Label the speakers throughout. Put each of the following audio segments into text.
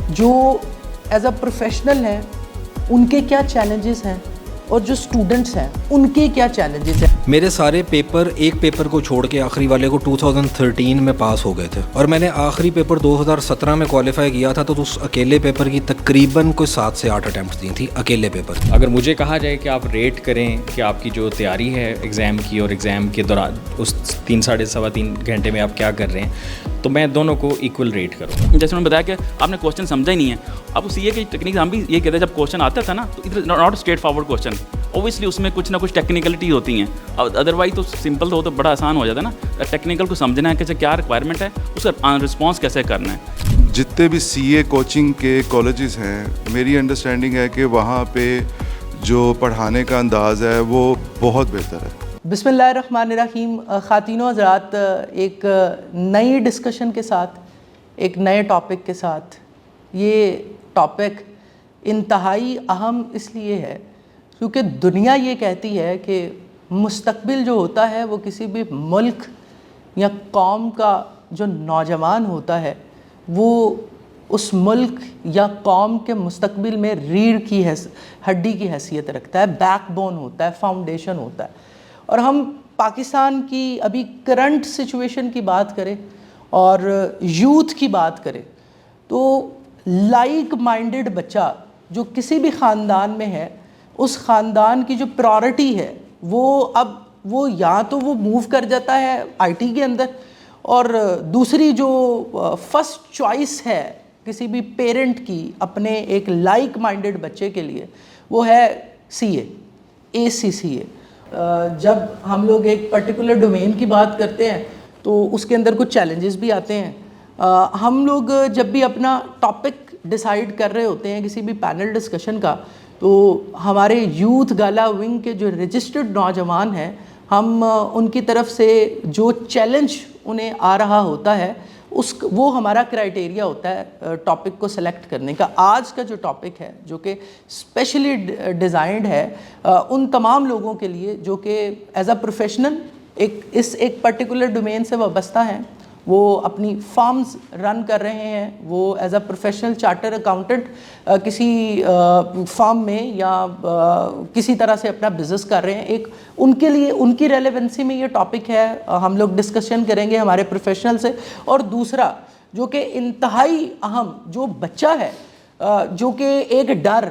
Speaker 1: جو as a professional ہیں ان کے کیا چیلنجز ہیں اور جو اسٹوڈنٹس ہیں ان کے کیا چیلنجز ہیں.
Speaker 2: میرے سارے پیپر ایک پیپر کو چھوڑ کے آخری والے کو 2013 میں پاس ہو گئے تھے, اور میں نے آخری پیپر 2017 میں کوالیفائی کیا تھا, تو اس اکیلے پیپر کی تقریباً کوئی 7 سے 8 اٹیمپٹس دی تھیں اکیلے پیپر.
Speaker 3: اگر مجھے کہا جائے کہ آپ ریٹ کریں کہ آپ کی جو تیاری ہے ایگزام کی اور ایگزام کے دوران اس 3-3.5 گھنٹے میں آپ کیا کر رہے ہیں, تو میں دونوں کو ایکول ریٹ کروں.
Speaker 4: جیسے انہوں نے بتایا کہ آپ نے کوشچن سمجھا ہی نہیں ہے. اب اس یہ کہ ٹیکنیک ہم بھی یہ کہتے ہیں جب کوشچن آتا تھا نا تو it not straightforward question, obviously اس میں کچھ نہ کچھ ٹیکنیکلٹی ہوتی ہیں. ادروائز تو سمپل ہو تو بڑا آسان ہو جاتا ہے نا. ٹیکنیکل کو سمجھنا ہے کہ کیا ریکوائرمنٹ ہے, اس کا رسپانس کیسے کرنا ہے.
Speaker 5: جتنے بھی سی اے کوچنگ کے کالجز ہیں, میری انڈرسٹینڈنگ ہے کہ وہاں پہ جو پڑھانے کا انداز ہے وہ بہت بہتر ہے.
Speaker 1: بسم اللہ الرحمن الرحیم. خواتین و حضرات, ایک نئی ڈسکشن کے ساتھ, ایک نئے ٹاپک کے ساتھ. یہ ٹاپک انتہائی اہم اس لیے ہے کیونکہ دنیا یہ کہتی ہے کہ مستقبل جو ہوتا ہے وہ کسی بھی ملک یا قوم کا جو نوجوان ہوتا ہے وہ اس ملک یا قوم کے مستقبل میں ریڑھ کی ہڈی کی حیثیت رکھتا ہے, بیک بون ہوتا ہے, فاؤنڈیشن ہوتا ہے. اور ہم پاکستان کی ابھی کرنٹ سچویشن کی بات کریں اور یوتھ کی بات کریں تو لائک مائنڈڈ بچہ جو کسی بھی خاندان میں ہے, اس خاندان کی جو پرائورٹی ہے وہ یا تو وہ موو کر جاتا ہے آئی ٹی کے اندر, اور دوسری جو فرسٹ چوائس ہے کسی بھی پیرنٹ کی اپنے ایک لائک مائنڈڈ بچے کے لیے وہ ہے CA. جب ہم لوگ ایک پرٹیکولر ڈومین کی بات کرتے ہیں تو اس کے اندر کچھ چیلنجز بھی آتے ہیں. ہم لوگ جب بھی اپنا ٹاپک ڈیسائیڈ کر رہے ہوتے ہیں کسی بھی پینل ڈسکشن کا, تو ہمارے یوتھ گالا ونگ کے جو رجسٹرڈ نوجوان ہیں, ہم ان کی طرف سے جو چیلنج انہیں آ رہا ہوتا ہے وہ ہمارا کرائٹیریا ہوتا ہے ٹاپک کو سلیکٹ کرنے کا. آج کا جو ٹاپک ہے جو کہ اسپیشلی ڈیزائنڈ ہے ان تمام لوگوں کے لیے جو کہ ایز اے پروفیشنل ایک پرٹیکولر ڈومین سے وابستہ ہیں, وہ اپنی فارمز رن کر رہے ہیں, وہ as a professional charter accountant کسی فارم میں یا کسی طرح سے اپنا بزنس کر رہے ہیں. ایک ان کے لیے ان کی ریلیونسی میں یہ ٹاپک ہے, ہم لوگ ڈسکشن کریں گے ہمارے پروفیشنل سے. اور دوسرا جو کہ انتہائی اہم, جو بچہ ہے جو کہ ایک ڈر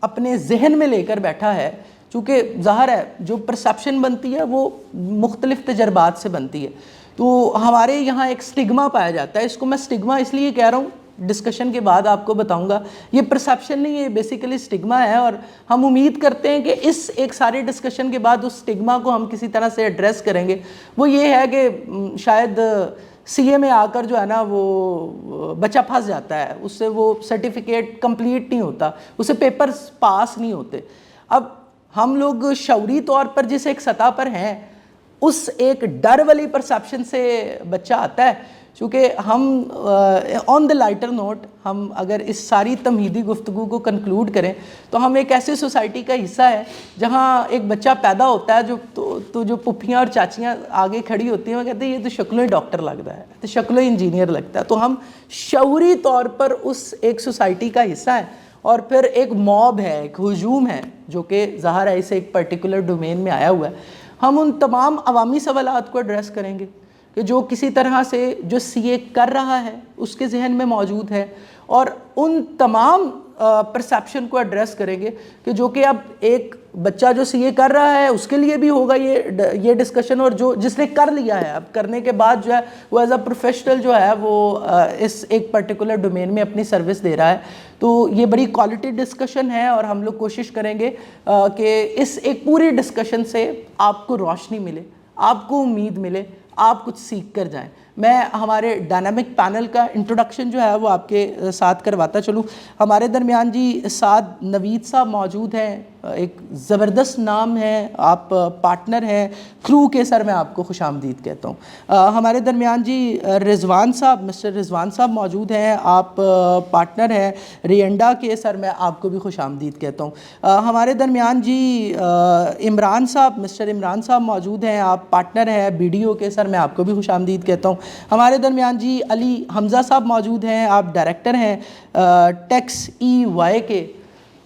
Speaker 1: اپنے ذہن میں لے کر بیٹھا ہے, چونکہ ظاہر ہے جو پرسیپشن بنتی ہے وہ مختلف تجربات سے بنتی ہے, تو ہمارے یہاں ایک سٹگما پایا جاتا ہے. اس کو میں سٹگما اس لیے کہہ رہا ہوں, ڈسکشن کے بعد آپ کو بتاؤں گا. یہ پرسیپشن نہیں ہے, بیسیکلی سٹگما ہے, اور ہم امید کرتے ہیں کہ اس ایک سارے ڈسکشن کے بعد اس سٹگما کو ہم کسی طرح سے ایڈریس کریں گے. وہ یہ ہے کہ شاید CA میں آ کر جو ہے نا وہ بچہ پھنس جاتا ہے, اس سے وہ سرٹیفکیٹ کمپلیٹ نہیں ہوتا, اسے پیپرز پاس نہیں ہوتے. اب ہم لوگ شعوری طور پر جس ایک سطح پر ہیں اس ایک ڈر والی پرسیپشن سے بچہ آتا ہے. چونکہ ہم آن دا لائٹر نوٹ, ہم اگر اس ساری تمہیدی گفتگو کو کنکلوڈ کریں تو ہم ایک ایسی سوسائٹی کا حصہ ہے جہاں ایک بچہ پیدا ہوتا ہے جو جو پپھیاں اور چاچیاں آگے کھڑی ہوتی ہیں وہ کہتے ہیں یہ تو شکلوں ہی ڈاکٹر لگتا ہے, تو شکلوں ہی انجینئر لگتا ہے. تو ہم شعوری طور پر اس ایک سوسائٹی کا حصہ ہیں, اور پھر ایک موب ہے, ایک ہجوم ہے جو کہ ظاہر ہے اسے ایک پرٹیکولر ڈومین میں آیا ہوا ہے. ہم ان تمام عوامی سوالات کو ایڈریس کریں گے کہ جو کسی طرح سے جو CA کر رہا ہے اس کے ذہن میں موجود ہے, اور ان تمام پرسیپشن کو ایڈریس کریں گے کہ جو کہ اب ایک بچہ جو CA کر رہا ہے اس کے لیے بھی ہوگا یہ ڈسکشن, اور جس نے کر لیا ہے اب کرنے کے بعد جو ہے وہ ایز اے پروفیشنل جو ہے وہ اس ایک پرٹیکولر ڈومین میں اپنی سروس دے رہا ہے. تو یہ بڑی کوالٹی ڈسکشن ہے, اور ہم لوگ کوشش کریں گے کہ اس ایک پوری ڈسکشن سے آپ کو روشنی ملے, آپ کو امید ملے, آپ کچھ سیکھ کر جائیں. میں ہمارے ڈائنامک پینل کا انٹروڈکشن جو ہے وہ آپ کے ساتھ کرواتا چلوں. ہمارے درمیان جی سعد نوید صاحب موجود ہیں, ایک زبردست نام ہے, آپ پارٹنر ہیں کرو کے, سر میں آپ کو خوش آمدید کہتا ہوں. ہمارے درمیان جی رضوان صاحب, مسٹر رضوان صاحب موجود ہیں, آپ پارٹنر ہیں رینڈا کے, سر میں آپ کو بھی خوش آمدید کہتا ہوں. ہمارے درمیان جی عمران صاحب, مسٹر عمران صاحب موجود ہیں, آپ پارٹنر ہیں BDO کے, سر میں آپ کو بھی خوش آمدید کہتا ہوں. ہمارے درمیان جی علی حمزہ صاحب موجود ہیں, آپ ڈائریکٹر ہیں ٹیکس EY کے.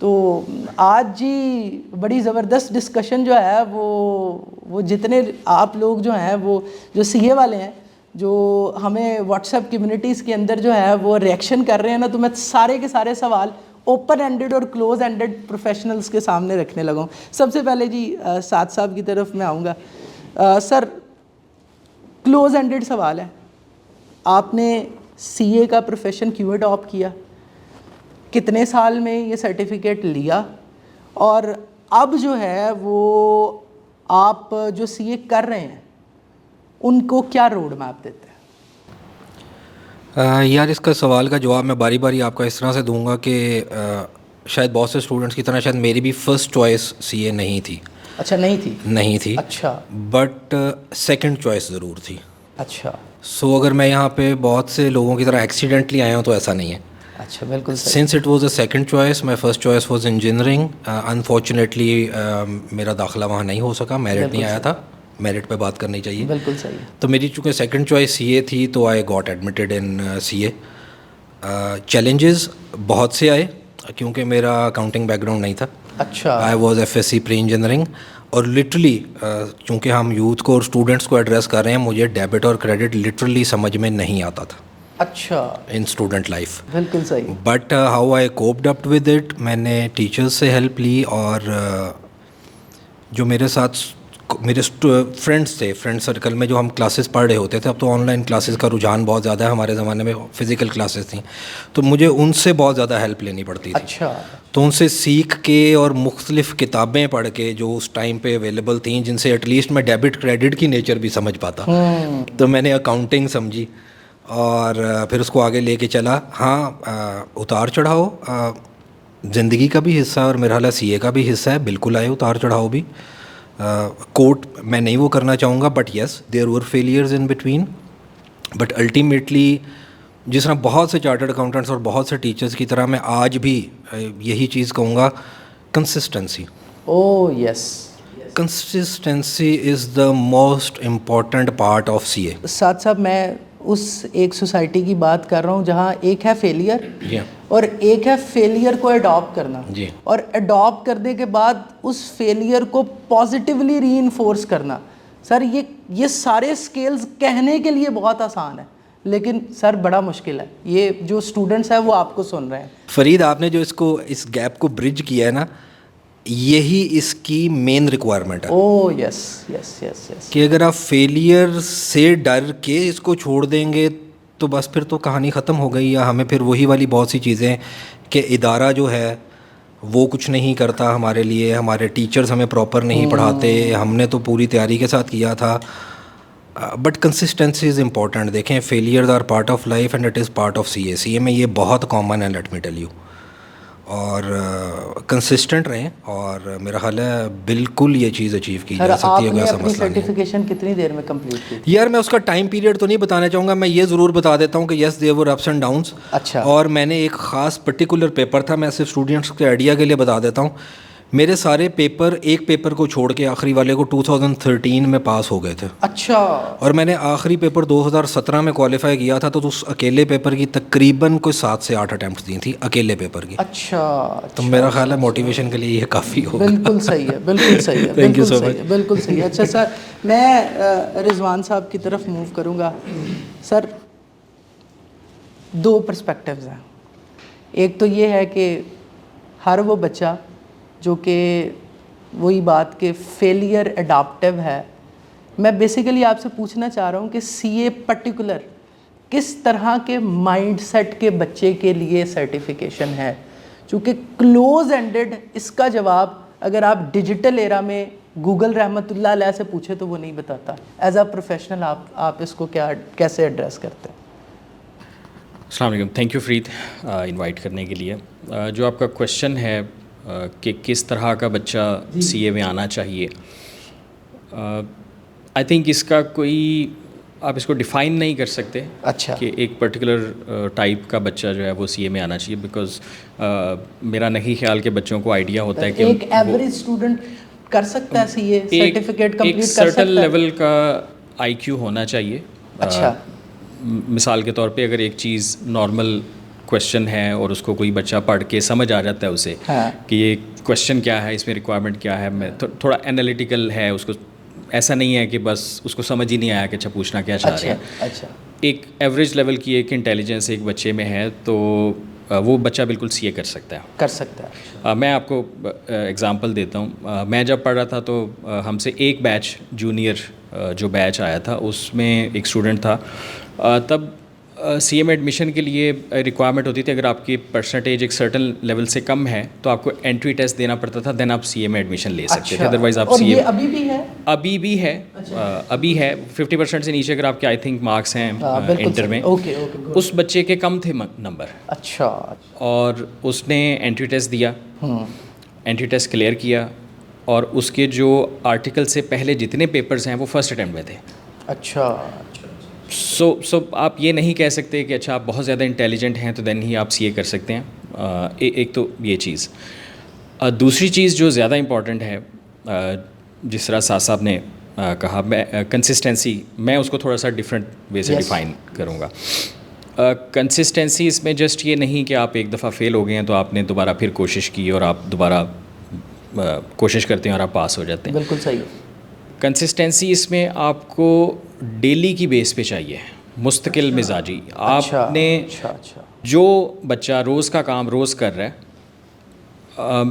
Speaker 1: تو آج جی بڑی زبردست ڈسکشن جو ہے وہ جتنے آپ لوگ جو ہیں وہ جو CA والے ہیں جو ہمیں واٹس ایپ کمیونٹیز کے اندر جو ہے وہ ریئیکشن کر رہے ہیں نا, تو میں سارے کے سارے سوال اوپن اینڈڈ اور کلوز اینڈڈ پروفیشنلز کے سامنے رکھنے لگا ہوں. سب سے پہلے جی سعد صاحب کی طرف میں آؤں گا. سر کلوز اینڈڈ سوال ہے, آپ نے CA کا پروفیشن کیوں اڈاپٹ کیا, کتنے سال میں یہ سرٹیفکیٹ لیا, اور اب جو ہے وہ آپ جو CA کر رہے ہیں ان کو کیا روڈ میپ دیتے ہیں؟
Speaker 2: یار اس کا سوال کا جواب میں باری باری آپ کا اس طرح سے دوں گا کہ شاید بہت سے اسٹوڈنٹس کی طرح شاید میری بھی فرسٹ چوائس CA نہیں تھی.
Speaker 1: اچھا نہیں تھی.
Speaker 2: اچھا. بٹ سیکنڈ چوائس ضرور تھی.
Speaker 1: اچھا.
Speaker 2: سو اگر میں یہاں پہ بہت سے لوگوں کی طرح ایکسیڈنٹلی آیا ہوں تو ایسا نہیں ہے.
Speaker 1: اچھا بالکل.
Speaker 2: Since it was a second choice, my first choice was engineering. Unfortunately میرا داخلہ وہاں نہیں ہو سکا, میرٹ نہیں آیا تھا. میرٹ پہ بات کرنی چاہیے.
Speaker 1: بالکل صحیح.
Speaker 2: تو میری چونکہ سیکنڈ چوائس CA تھی تو I got admitted in CA. Challenges بہت سے آئے کیونکہ میرا اکاؤنٹنگ بیک گراؤنڈ نہیں تھا.
Speaker 1: اچھا.
Speaker 2: I was FSC pre engineering, اور لٹرلی چونکہ ہم یوتھ کو اور اسٹوڈنٹس کو ایڈریس کر رہے ہیں, مجھے ڈیبٹ اور کریڈٹ لٹرلی سمجھ میں نہیں آتا تھا.
Speaker 1: اچھا.
Speaker 2: In student life.
Speaker 1: بالکل صحیح.
Speaker 2: But how I coped up with it, میں نے ٹیچرز سے ہیلپ لی, اور جو میرے ساتھ میرے فرینڈس تھے, فرینڈ سرکل میں جو ہم کلاسز پڑھ رہے ہوتے تھے, اب تو آن لائن کلاسز کا رجحان بہت زیادہ ہے, ہمارے زمانے میں فزیکل کلاسز تھیں, تو مجھے ان سے بہت زیادہ ہیلپ لینی پڑتی تھی.
Speaker 1: اچھا.
Speaker 2: تو ان سے سیکھ کے اور مختلف کتابیں پڑھ کے جو اس ٹائم پہ اویلیبل تھیں, جن سے ایٹ لیسٹ میں ڈیبٹ کریڈٹ کی نیچر بھی سمجھ پاتا, تو میں نے اکاؤنٹنگ سمجھی اور پھر اس کو آگے لے کے چلا. ہاں اتار چڑھاؤ زندگی کا بھی حصہ ہے, اور میرا حال CA کا بھی حصہ ہے, بالکل آئے اتار چڑھاؤ بھی. کوٹ میں نہیں وہ کرنا چاہوں گا, but yes there were failures in between, but ultimately جس طرح بہت سے چارٹرڈ اکاؤنٹنٹس اور بہت سے ٹیچرز کی طرح میں آج بھی یہی چیز کہوں گا, consistency.
Speaker 1: Oh yes.
Speaker 2: Consistency is the most important part of CA.
Speaker 1: Saad sahab میں اس ایک سوسائٹی کی بات کر رہا ہوں جہاں ایک ہے فیلئر اور ایک ہے فیلئر کو اڈاپٹ کرنا, اور اڈاپٹ کرنے کے بعد اس فیلئر کو پازیٹیولی ری انفورس کرنا. سر یہ سارے اسکیلز کہنے کے لیے بہت آسان ہے, لیکن سر بڑا مشکل ہے. یہ جو اسٹوڈنٹس ہیں وہ آپ کو سن رہے ہیں.
Speaker 2: فرید, آپ نے جو اس گیپ کو برج کیا ہے نا, یہی اس کی مین ریکوائرمنٹ ہے.
Speaker 1: او یس یس یس یس.
Speaker 2: کہ اگر آپ فیلئر سے ڈر کے اس کو چھوڑ دیں گے تو بس پھر تو کہانی ختم ہو گئی, یا ہمیں پھر وہی والی بہت سی چیزیں کہ ادارہ جو ہے وہ کچھ نہیں کرتا ہمارے لیے, ہمارے ٹیچرز ہمیں پراپر نہیں پڑھاتے, ہم نے تو پوری تیاری کے ساتھ کیا تھا. But consistency is important. دیکھیں, failures are part of life and it is part of CA میں یہ بہت کامن ہے, لیٹ می ٹیل یو. اور کنسسٹنٹ رہیں, اور میرا خیال ہے بالکل یہ چیز اچیو کی جا سکتی ہے.
Speaker 1: آپ نے اپنی سرٹیفکیشن کتنی دیر میں کمپلیٹ کی؟
Speaker 2: یار میں اس کا ٹائم پیریڈ تو نہیں بتانا چاہوں گا, میں یہ ضرور بتا دیتا ہوں کہ yes there were ups and downs.
Speaker 1: اچھا.
Speaker 2: اور میں نے ایک خاص پرٹیکولر پیپر تھا, میں صرف اسٹوڈنٹس کے آئیڈیا کے لیے بتا دیتا ہوں, میرے سارے پیپر ایک پیپر کو چھوڑ کے آخری والے کو 2013 میں پاس ہو گئے تھے.
Speaker 1: اچھا.
Speaker 2: اور میں نے آخری پیپر 2017 میں کوالیفائی کیا تھا, تو اس اکیلے پیپر کی تقریباً کوئی 7 سے 8 اٹیمپٹس دی تھیں اکیلے پیپر کی.
Speaker 1: اچھا.
Speaker 2: تو میرا خیال ہے موٹیویشن کے لیے یہ کافی ہوگا.
Speaker 1: بالکل صحیح ہے, بالکل صحیح ہے.
Speaker 2: تھینک یو سو مچ.
Speaker 1: بالکل صحیح ہے. اچھا سر, میں رضوان صاحب کی طرف موو کروں گا. سر 2 پرسپیکٹیوز ہیں. ایک تو یہ ہے کہ ہر وہ بچہ جو کہ وہی بات کہ فیلئر اڈاپٹیو ہے, میں بیسیکلی آپ سے پوچھنا چاہ رہا ہوں کہ CA پرٹیکولر کس طرح کے مائنڈ سیٹ کے بچے کے لیے سرٹیفکیشن ہے, چونکہ کلوز اینڈڈ اس کا جواب اگر آپ ڈیجیٹل ایرا میں گوگل رحمۃ اللہ علیہ سے پوچھے تو وہ نہیں بتاتا. ایز اے پروفیشنل آپ اس کو کیسے ایڈریس کرتے ہیں؟
Speaker 3: السلام علیکم. تھینک یو فرید انوائٹ کرنے کے لیے. جو آپ کا کویشچن ہے کہ کس طرح کا بچہ CA میں آنا چاہیے, آئی تھنک اس کا کوئی آپ اس کو ڈیفائن نہیں کر سکتے.
Speaker 1: اچھا.
Speaker 3: کہ ایک پرٹیکولر ٹائپ کا بچہ جو ہے وہ CA میں آنا چاہیے, بیکاز میرا نہیں خیال کہ بچوں کو آئیڈیا ہوتا ہے کہ
Speaker 1: ایک ایوریج اسٹوڈنٹ کر سکتا ہے CA سرٹیفکیٹ کمپلیٹ کر سکتا ہے.
Speaker 3: ایک سرٹن لیول کا IQ ہونا چاہیے.
Speaker 1: اچھا.
Speaker 3: مثال کے طور پہ اگر ایک چیز نارمل کویشچن ہے اور اس کو کوئی بچہ پڑھ کے سمجھ آ جاتا ہے اسے کہ یہ کویشچن کیا ہے, اس میں ریکوائرمنٹ کیا ہے, میں تھوڑا انالیٹیکل ہے, اس کو ایسا نہیں ہے کہ بس اس کو سمجھ ہی نہیں آیا کہ اچھا پوچھنا کیا چاہ رہے ہیں.
Speaker 1: اچھا,
Speaker 3: ایک ایوریج لیول کی ایک انٹیلیجنس ایک بچے میں ہے تو وہ بچہ بالکل سی اے کر سکتا ہے. میں آپ کو اگزامپل دیتا ہوں. میں جب پڑھ رہا تھا تو ہم سے ایک بیچ جونیئر جو بیچ آیا تھا اس میں ایک اسٹوڈنٹ تھا. تب سی اے میں ایڈمیشن کے لیے ریکوائرمنٹ ہوتی تھی اگر آپ کی پرسنٹیج ایک سرٹن لیول سے کم ہے تو آپ کو انٹری ٹیسٹ دینا پڑتا تھا, دین آپ سی اے میں ایڈمیشن لے سکتے تھے. ادروائز آپ سی اے ابھی بھی ہے 50% سے نیچے اگر آپ کے آئی تھنک مارکس ہیں انٹر میں, اس بچے کے کم تھے نمبر.
Speaker 1: اچھا,
Speaker 3: اور اس نے انٹری ٹیسٹ دیا, انٹری ٹیسٹ کلیئر کیا اور اس کے جو آرٹیکل سے پہلے جتنے پیپرز ہیں وہ فرسٹ اٹیمپٹ میں تھے.
Speaker 1: اچھا,
Speaker 3: سو آپ یہ نہیں کہہ سکتے کہ اچھا آپ بہت زیادہ انٹیلیجنٹ ہیں تو دین ہی آپ سی اے کر سکتے ہیں. ایک تو یہ چیز. دوسری چیز جو زیادہ امپورٹنٹ ہے, جس طرح ساز صاحب نے کہا, میں کنسسٹنسی, میں اس کو تھوڑا سا ڈفرینٹ وے سے ڈیفائن کروں گا. کنسسٹنسی اس میں جسٹ یہ نہیں کہ آپ ایک دفعہ فیل ہو گئے ہیں تو آپ نے دوبارہ پھر کوشش کی اور آپ دوبارہ کوشش کرتے ہیں اور آپ پاس ہو جاتے ہیں.
Speaker 1: بالکل صحیح.
Speaker 3: کنسسٹنسی اس میں آپ کو ڈیلی کی بیس پہ چاہیے, مستقل مزاجی. آپ نے جو بچہ روز کا کام روز کر رہا ہے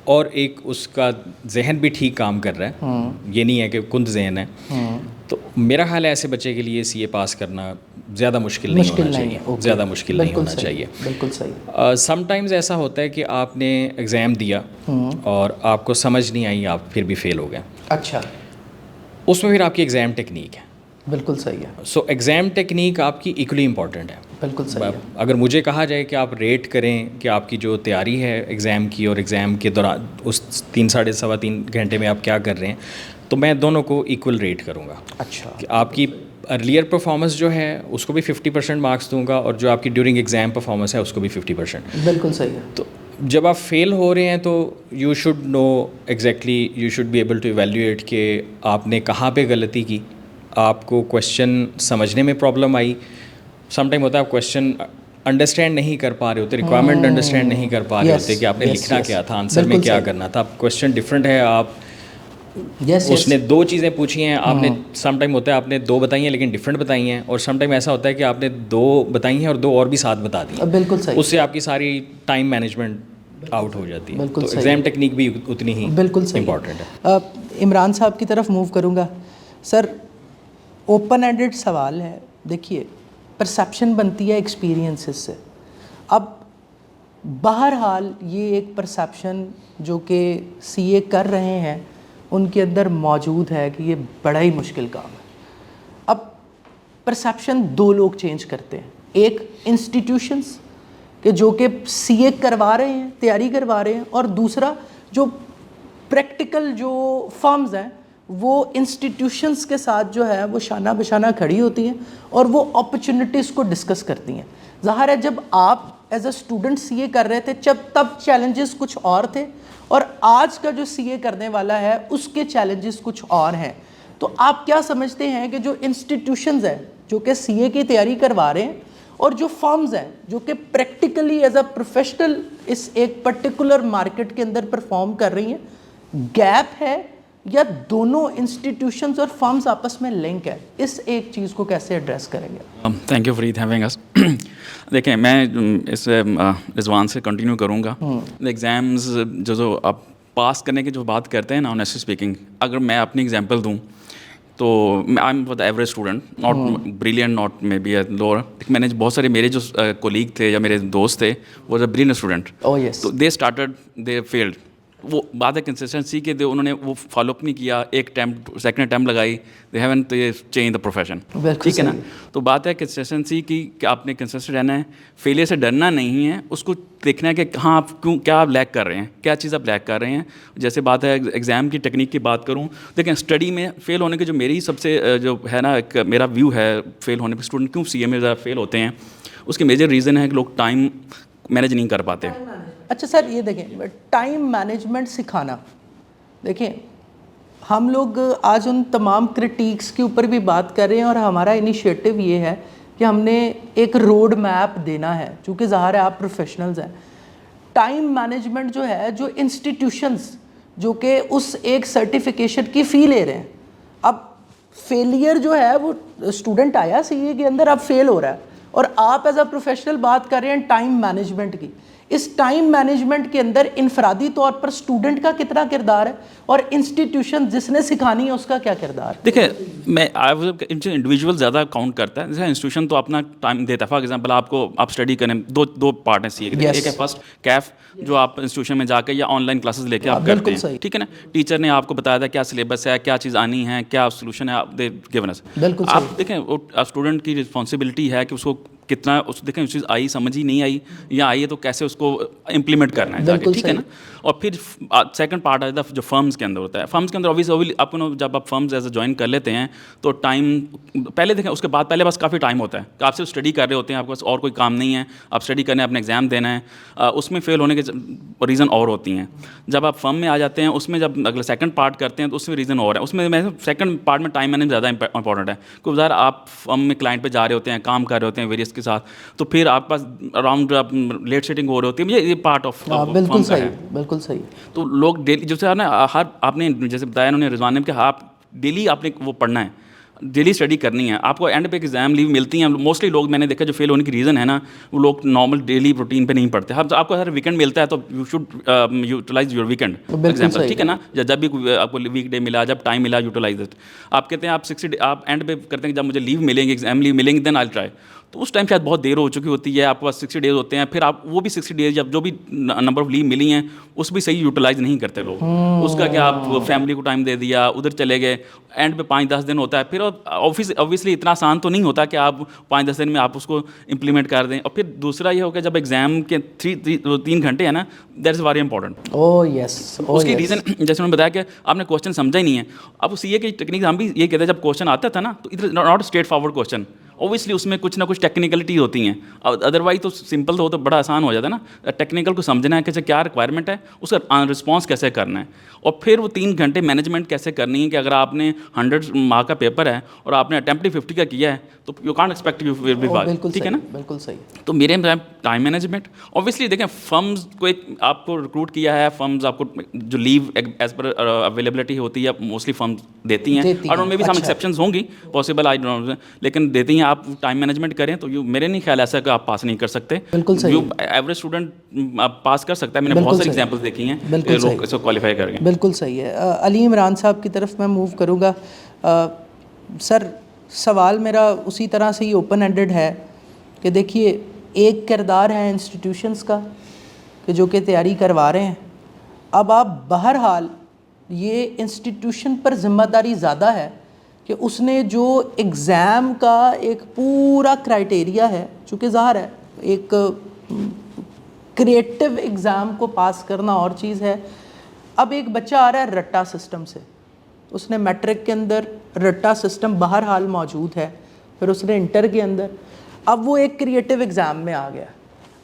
Speaker 3: اور ایک اس کا ذہن بھی ٹھیک کام کر رہا ہے, یہ نہیں ہے کہ کند ذہن ہے, تو میرا خیال ہے ایسے بچے کے لیے سی اے پاس کرنا زیادہ مشکل نہیں ہونا چاہیے. زیادہ مشکل نہیں ہونا چاہیے.
Speaker 1: بالکل صحیح.
Speaker 3: سم ٹائمز ایسا ہوتا ہے کہ آپ نے ایگزام دیا اور آپ کو سمجھ نہیں آئی, آپ پھر بھی فیل ہو گئے.
Speaker 1: اچھا,
Speaker 3: اس میں پھر آپ کی ایگزام ٹیکنیک ہے.
Speaker 1: بالکل صحیح ہے.
Speaker 3: سو ایگزام ٹیکنیک آپ کی ایکولی امپورٹنٹ ہے.
Speaker 1: بالکل صحیح ہے.
Speaker 3: اگر مجھے کہا جائے کہ آپ ریٹ کریں کہ آپ کی جو تیاری ہے ایگزام کی اور ایگزام کے دوران اس 3-3.5 گھنٹے میں آپ کیا کر رہے ہیں, تو میں دونوں کو ایکول ریٹ کروں گا.
Speaker 1: اچھا,
Speaker 3: کہ آپ کی ارلیئر پرفارمنس جو ہے اس کو بھی 50% مارکس دوں گا اور جو آپ کی ڈیورنگ ایگزام پرفارمنس ہے اس کو بھی 50%.
Speaker 1: بالکل صحیح ہے.
Speaker 3: تو جب آپ فیل ہو رہے ہیں تو you should know exactly, you should be able to evaluate کہ آپ نے کہاں پہ غلطی کی, آپ کو کویشچن سمجھنے میں پرابلم آئی. سم ٹائم ہوتا ہے آپ کویشچن انڈرسٹینڈ نہیں کر پا رہے ہوتے, ریکوائرمنٹ انڈرسٹینڈ نہیں کر پا رہے ہوتے کہ آپ نے لکھنا کیا تھا, آنسر میں کیا کرنا تھا. کویشچن ڈفرینٹ ہے, آپ اس نے 2 چیزیں پوچھی ہیں, آپ نے سم ٹائم ہوتا ہے آپ نے 2 بتائی ہیں لیکن ڈفرینٹ بتائی ہیں, اور سم ٹائم ایسا ہوتا ہے کہ آپ نے 2 بتائی ہیں اور 2 اور بھی ساتھ بتا دی ہیں.
Speaker 1: بالکل صحیح.
Speaker 3: اس سے آپ کی ساری ٹائم مینجمنٹ آؤٹ ہو جاتی ہے. تو ایگزام ٹیکنیک بھی اتنی ہی
Speaker 1: بالکل
Speaker 3: امپورٹنٹ ہے.
Speaker 1: عمران صاحب کی طرف موو کروں گا. سر, اوپن اینڈڈ سوال ہے. دیکھیے, پرسیپشن بنتی ہے ایکسپیرینسز سے. اب بہرحال یہ ایک پرسیپشن جو کہ سی اے کر رہے ہیں ان کے اندر موجود ہے کہ یہ بڑا ہی مشکل کام ہے. اب پرسیپشن 2 لوگ چینج کرتے ہیں. ایک انسٹیٹیوشنز کہ جو کہ سی اے کروا رہے ہیں, تیاری کروا رہے ہیں, اور دوسرا جو پریکٹیکل جو فرمز ہیں وہ انسٹیٹیوشنز کے ساتھ جو ہے وہ شانہ بشانہ کھڑی ہوتی ہیں اور وہ اپرچونٹیز کو ڈسکس کرتی ہیں. ظاہر ہے جب آپ ایز اے اسٹوڈنٹ سی اے کر رہے تھے تب چیلنجز کچھ اور تھے, اور آج کا جو سی اے کرنے والا ہے اس کے چیلنجز کچھ اور ہیں. تو آپ کیا سمجھتے ہیں کہ جو انسٹیٹیوشنز ہیں جو کہ سی اے کی تیاری کروا رہے ہیں اور جو فرمز ہیں جو کہ پریکٹیکلی ایز اے پروفیشنل اس ایک پرٹیکولر مارکیٹ کے اندر پرفارم کر رہی ہیں, گیپ ہے یا دونوں انسٹیٹیوشنز اور فرمز آپس میں لنک ہے؟ اس ایک چیز کو کیسے ایڈریس کریں گے؟
Speaker 4: تھینک یو فرید ہیونگ اس. دیکھیں, میں اس رضوان سے کنٹینیو کروں گا. ایگزامز جو آپ پاس کرنے کی جو بات کرتے ہیں نا, آنیسٹلی اسپیکنگ, اگر میں اپنی ایگزامپل دوں تو I am for the average student, not brilliant, not may be lower. میں نے بہت سارے میرے جو کولیگ تھے یا میرے دوست تھے وہ بریلینٹ اسٹوڈنٹ, تو دے اسٹارٹڈ, دے فیلڈ. وہ بات ہے کنسسٹنسی کے, انہوں نے وہ فالو اپ نہیں کیا, ایک اٹیمپٹ سیکنڈ اٹیمپٹ لگائی, they haven't change the profession. ٹھیک ہے نا. تو بات ہے کنسسٹنسی کی کہ آپ نے کنسسٹنٹ رہنا ہے, فیلئر سے ڈرنا نہیں ہے, اس کو دیکھنا ہے کہ ہاں آپ کیوں, کیا آپ لیک کر رہے ہیں, کیا چیز آپ لیک کر رہے ہیں. جیسے بات ہے ایگزام کی ٹیکنیک کی بات کروں, دیکھیں اسٹڈی میں فیل ہونے کے جو میری سب سے جو ہے نا ایک میرا ویو ہے فیل ہونے پہ اسٹوڈنٹ کیوں سی اے میں زیادہ فیل ہوتے ہیں, اس کے میجر ریزن ہے کہ لوگ ٹائم مینیج نہیں کر پاتے.
Speaker 1: اچھا سر, یہ دیکھیں ٹائم مینجمنٹ سکھانا, دیکھیں ہم لوگ آج ان تمام کرٹیکس کے اوپر بھی بات کر رہے ہیں اور ہمارا انیشیٹو یہ ہے کہ ہم نے ایک روڈ میپ دینا ہے, چونکہ ظاہر ہے آپ پروفیشنلز ہیں. ٹائم مینجمنٹ جو ہے, جو انسٹیٹیوشنز جو کہ اس ایک سرٹیفکیشن کی فی لے رہے ہیں, اب فیلئر جو ہے وہ اسٹوڈنٹ آیا سی اے کے اندر, اب فیل ہو رہا ہے, اور آپ ایز اے پروفیشنل بات کر رہے ہیں ٹائم مینجمنٹ کی. اس ٹائم مینجمنٹ کے اندر انفرادی طور پر اسٹوڈنٹ کا کتنا کردار ہے, اور انسٹیٹیوشن جس نے سکھانی ہے اس کا کیا کردار ہے؟
Speaker 4: دیکھیں میں انڈیویجول زیادہ کاؤنٹ کرتا ہے. جیسے انسٹیٹیوشن تو اپنا ٹائم دیتا ہے. فار ایگزامپل آپ کو آپ اسٹڈی کریں, دو پارٹ ہیں سی اے کے. ایک ہے فرسٹ کیف, جو آپ انسٹیٹیوشن میں جا کے یا آن لائن کلاسز لے کے آپ کرتے ہیں, ٹھیک ہے نا. ٹیچر نے آپ کو بتایا تھا کیا سلیبس ہے, کیا چیز آنی ہے, کیا سولوشن ہے, آپ گیون اس. آپ دیکھیں اسٹوڈنٹ کی رسپانسبلٹی ہے کہ اس کو کتنا اس دیکھیں اس چیز آئی سمجھ ہی نہیں آئی, یا آئی ہے تو کیسے اس کو امپلیمنٹ کرنا ہے جا کے, ٹھیک ہے نا. اور پھر سیکنڈ پارٹ آتا ہے جو فرمز کے اندر ہوتا ہے. فرمز کے اندر اوبویسلی آپ کو جب آپ فرمز ایز اے جوائن کر لیتے ہیں تو ٹائم پہلے دیکھیں, اس کے بعد پہلے بس کافی ٹائم ہوتا ہے کہ آپ صرف اسٹڈی کر رہے ہوتے ہیں, آپ کے پاس اور کوئی کام نہیں ہے, آپ اسٹڈی کرنا ہے, اپنے ایگزام دینا ہے. اس میں فیل ہونے کے ریزن اور ہوتی ہیں. جب آپ فرم میں آ جاتے ہیں, اس میں جب اگلا سیکنڈ پارٹ کرتے ہیں تو اس میں ریزن اور ہے. اس میں سیکنڈ پارٹ میں ٹائم مینجمنٹ زیادہ امپورٹنٹ ہے, کیونکہ ظاہر آپ فرم میں کلائنٹ پہ جا رہے ہوتے ہیں, کام کر رہے ہوتے ہیں ویریس کے ساتھ, تو پھر آپ کے پاس اراؤنڈ لیٹ سیٹنگ ہو رہی ہوتی ہے. یہ پارٹ آف
Speaker 1: بالکل صحیح, بالکل صحیح.
Speaker 4: تو لوگ ڈیلی جیسے نا ہر آپ نے جیسے بتایا انہوں نے رضوان نے کہ آپ ڈیلی آپ نے وہ پڑھنا ہے, ڈیلی اسٹڈی کرنی ہے. آپ کو اینڈ پہ ایگزام لیو ملتی ہیں. موسٹلی لوگ میں نے دیکھا جو فیل ہونے کی ریزن ہے نا, وہ لوگ نارمل ڈیلی روٹین پہ نہیں پڑھتے. آپ کو ہر ویکینڈ ملتا ہے تو you should utilize your weekend example, ٹھیک ہے نا. جب بھی آپ کو ویک ڈے ملا, جب ٹائم ملا, یوٹیلائز اٹ. آپ کہتے ہیں آپ 60 آپ اینڈ پہ کرتے ہیں جب مجھے لیو ملیں گے, ایگزام لیو ملیں گے, دین آئی ٹرائی. تو اس ٹائم شاید بہت دیر ہو چکی ہوتی ہے, آپ کے پاس 60 ڈیز ہوتے ہیں, پھر آپ وہ بھی 60 ڈیز جب جو بھی نمبر آف لیو ملی ہیں اس بھی صحیح یوٹیلائز نہیں کرتے لوگ. اس کا کیا آپ فیملی کو ٹائم دے دیا, ادھر چلے گئے, اینڈ پہ 5-10 دن ہوتا ہے. پھر اوبویسلی اتنا آسان تو نہیں ہوتا کہ آپ 5-10 دن میں آپ اس کو امپلیمنٹ کر دیں. اور پھر دوسرا یہ ہوگا جب ایگزام کے 3 گھنٹے ہیں نا, دیٹ از ویری امپورٹنٹ. اس کی ریزن جیسے انہوں نے بتایا کہ آپ نے کوشچن سمجھا ہی نہیں ہے. اب سی اے کی ٹیکنیک ہم بھی یہ کہتے ہیں, جب کوشچن آتا تھا نا تو ادھر not straightforward question, obviously اس میں کچھ نہ کچھ ٹیکنیکلٹی ہوتی ہیں. ادروائز تو سمپل ہو تو بڑا آسان ہو جاتا ہے نا. ٹیکنیکل کو سمجھنا ہے کہ کیا ریکوائرمنٹ ہے, اس کا رسپانس کیسے کرنا ہے, اور پھر وہ 3 گھنٹے مینجمنٹ کیسے کرنی ہے. کہ اگر آپ نے 100 مارک کا پیپر ہے اور آپ نے اٹمپٹ 50 کا کیا ہے تو you can't expect you will be pass, ٹھیک ہے نا.
Speaker 1: بالکل صحیح.
Speaker 4: تو میرے ٹائم مینجمنٹ اوبویسلی دیکھیں, فرمز کو ایک آپ کو ریکروٹ کیا ہے, فرمز آپ کو جو لیو ایز پر اویلیبلٹی ہوتی ہے موسٹلی فرمز دیتی ہیں, اور ان میں بھی سم ایکسیپشنز ہوں گی پاسبل, آئی ڈونٹ نو, لیکن دیتی ہیں. آپ ٹائم مینجمنٹ کریں تو میرے نہیں خیال ایسا کہ آپ پاس نہیں کر سکتے.
Speaker 1: بالکل صحیح.
Speaker 4: ایوریج اسٹوڈنٹ پاس کر سکتا ہے. میں نے بہت ساری ایگزامپلس دیکھی ہیں لوگ اس کو کوالیفائی کر گئے.
Speaker 1: بالکل صحیح ہے. علی عمران صاحب کی طرف میں موو کروں گا. سر سوال میرا اسی طرح سے ہی اوپن اینڈڈ ہے کہ دیکھیے, ایک کردار ہے انسٹیٹیوشنس کا کہ جو کہ تیاری کروا رہے ہیں. اب آپ بہرحال یہ انسٹیٹیوشن پر ذمہ داری زیادہ ہے کہ اس نے جو ایگزام کا ایک پورا کرائٹیریا ہے, چونکہ ظاہر ہے ایک کریٹو ایگزام کو پاس کرنا اور چیز ہے. اب ایک بچہ آ رہا ہے رٹا سسٹم سے, اس نے میٹرک کے اندر رٹا سسٹم بہرحال موجود ہے, پھر اس نے انٹر کے اندر, اب وہ ایک کریٹو ایگزام میں آ گیا.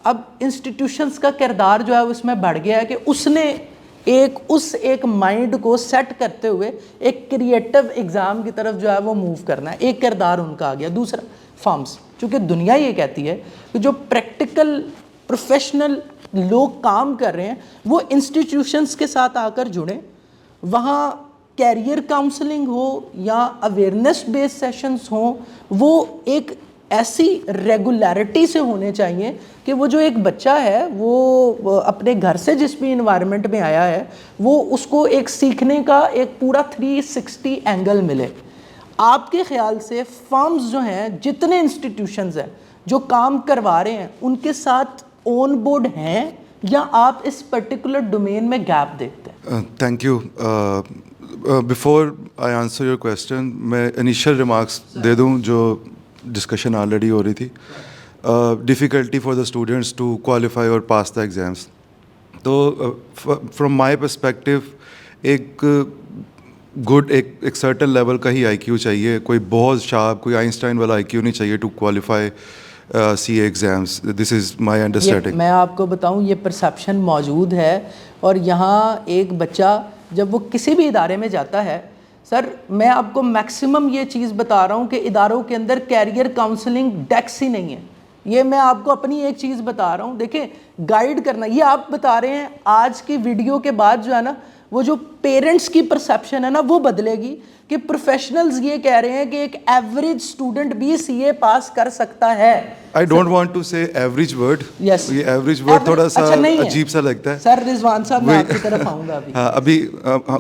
Speaker 1: اب انسٹیٹیوشنس کا کردار جو ہے اس میں بڑھ گیا ہے کہ اس نے ایک مائنڈ کو سیٹ کرتے ہوئے ایک کریٹو ایگزام کی طرف جو ہے وہ موو کرنا ہے. ایک کردار ان کا آ گیا. دوسرا فارمز, چونکہ دنیا یہ کہتی ہے کہ جو پریکٹیکل پروفیشنل لوگ کام کر رہے ہیں وہ انسٹیٹیوشنس کے ساتھ آ کر جڑیں, وہاں کیریئر کاؤنسلنگ ہو یا اویئرنیس بیس سیشنز ہوں, وہ ایک ایسی ریگولیرٹی سے ہونے چاہیے کہ وہ جو ایک بچہ ہے وہ اپنے گھر سے جس بھی انوائرمنٹ میں آیا ہے وہ اس کو ایک سیکھنے کا ایک پورا 360 اینگل ملے. آپ کے خیال سے فارمز جو ہیں, جتنے انسٹیٹیوشنز ہیں جو کام کروا رہے ہیں, ان کے ساتھ آن بورڈ ہیں یا آپ اس پرٹیکولر ڈومین میں گیپ دیکھتے ہیں؟
Speaker 5: Thank you. Before I answer your question, میں انیشیل ریمارکس دے دوں جو ڈسکشن آلریڈی ہو رہی تھی. Difficulty for the students to qualify اور پاس دا ایگزامس. تو فرام مائی پرسپیکٹیو ایک گڈ ایک سرٹن لیول کا ہی آئی کیو چاہیے. کوئی بہت شارپ, کوئی آئنسٹائن والا آئی کیو نہیں چاہیے to qualify C A exams. This is my understanding.
Speaker 1: میں آپ کو بتاؤں یہ پرسیپشن موجود ہے, اور یہاں ایک بچہ جب وہ کسی بھی ادارے میں جاتا ہے, سر میں آپ کو میکسیمم یہ چیز بتا رہا ہوں کہ اداروں کے اندر کیریئر کاؤنسلنگ ڈیسک ہی نہیں ہے. یہ میں آپ کو اپنی ایک چیز بتا رہا ہوں. دیکھیں گائیڈ کرنا, یہ آپ بتا رہے ہیں آج کی ویڈیو کے بعد جو ہے نا وہ جو پیرنٹس کی پرسیپشن ہے نا وہ بدلے گی کہ پروفیشنلز یہ کہہ رہے ہیں کہ ایک ایوریج اسٹوڈنٹ بھی سی اے پاس کر سکتا ہے.
Speaker 5: I don't want to say average word.
Speaker 1: Yes.
Speaker 5: یہ average word تھوڑا سا عجیب سا لگتا ہے.
Speaker 1: سر رضوان صاحب میں آپ کی طرف آؤں گا ابھی.
Speaker 5: ہاں ابھی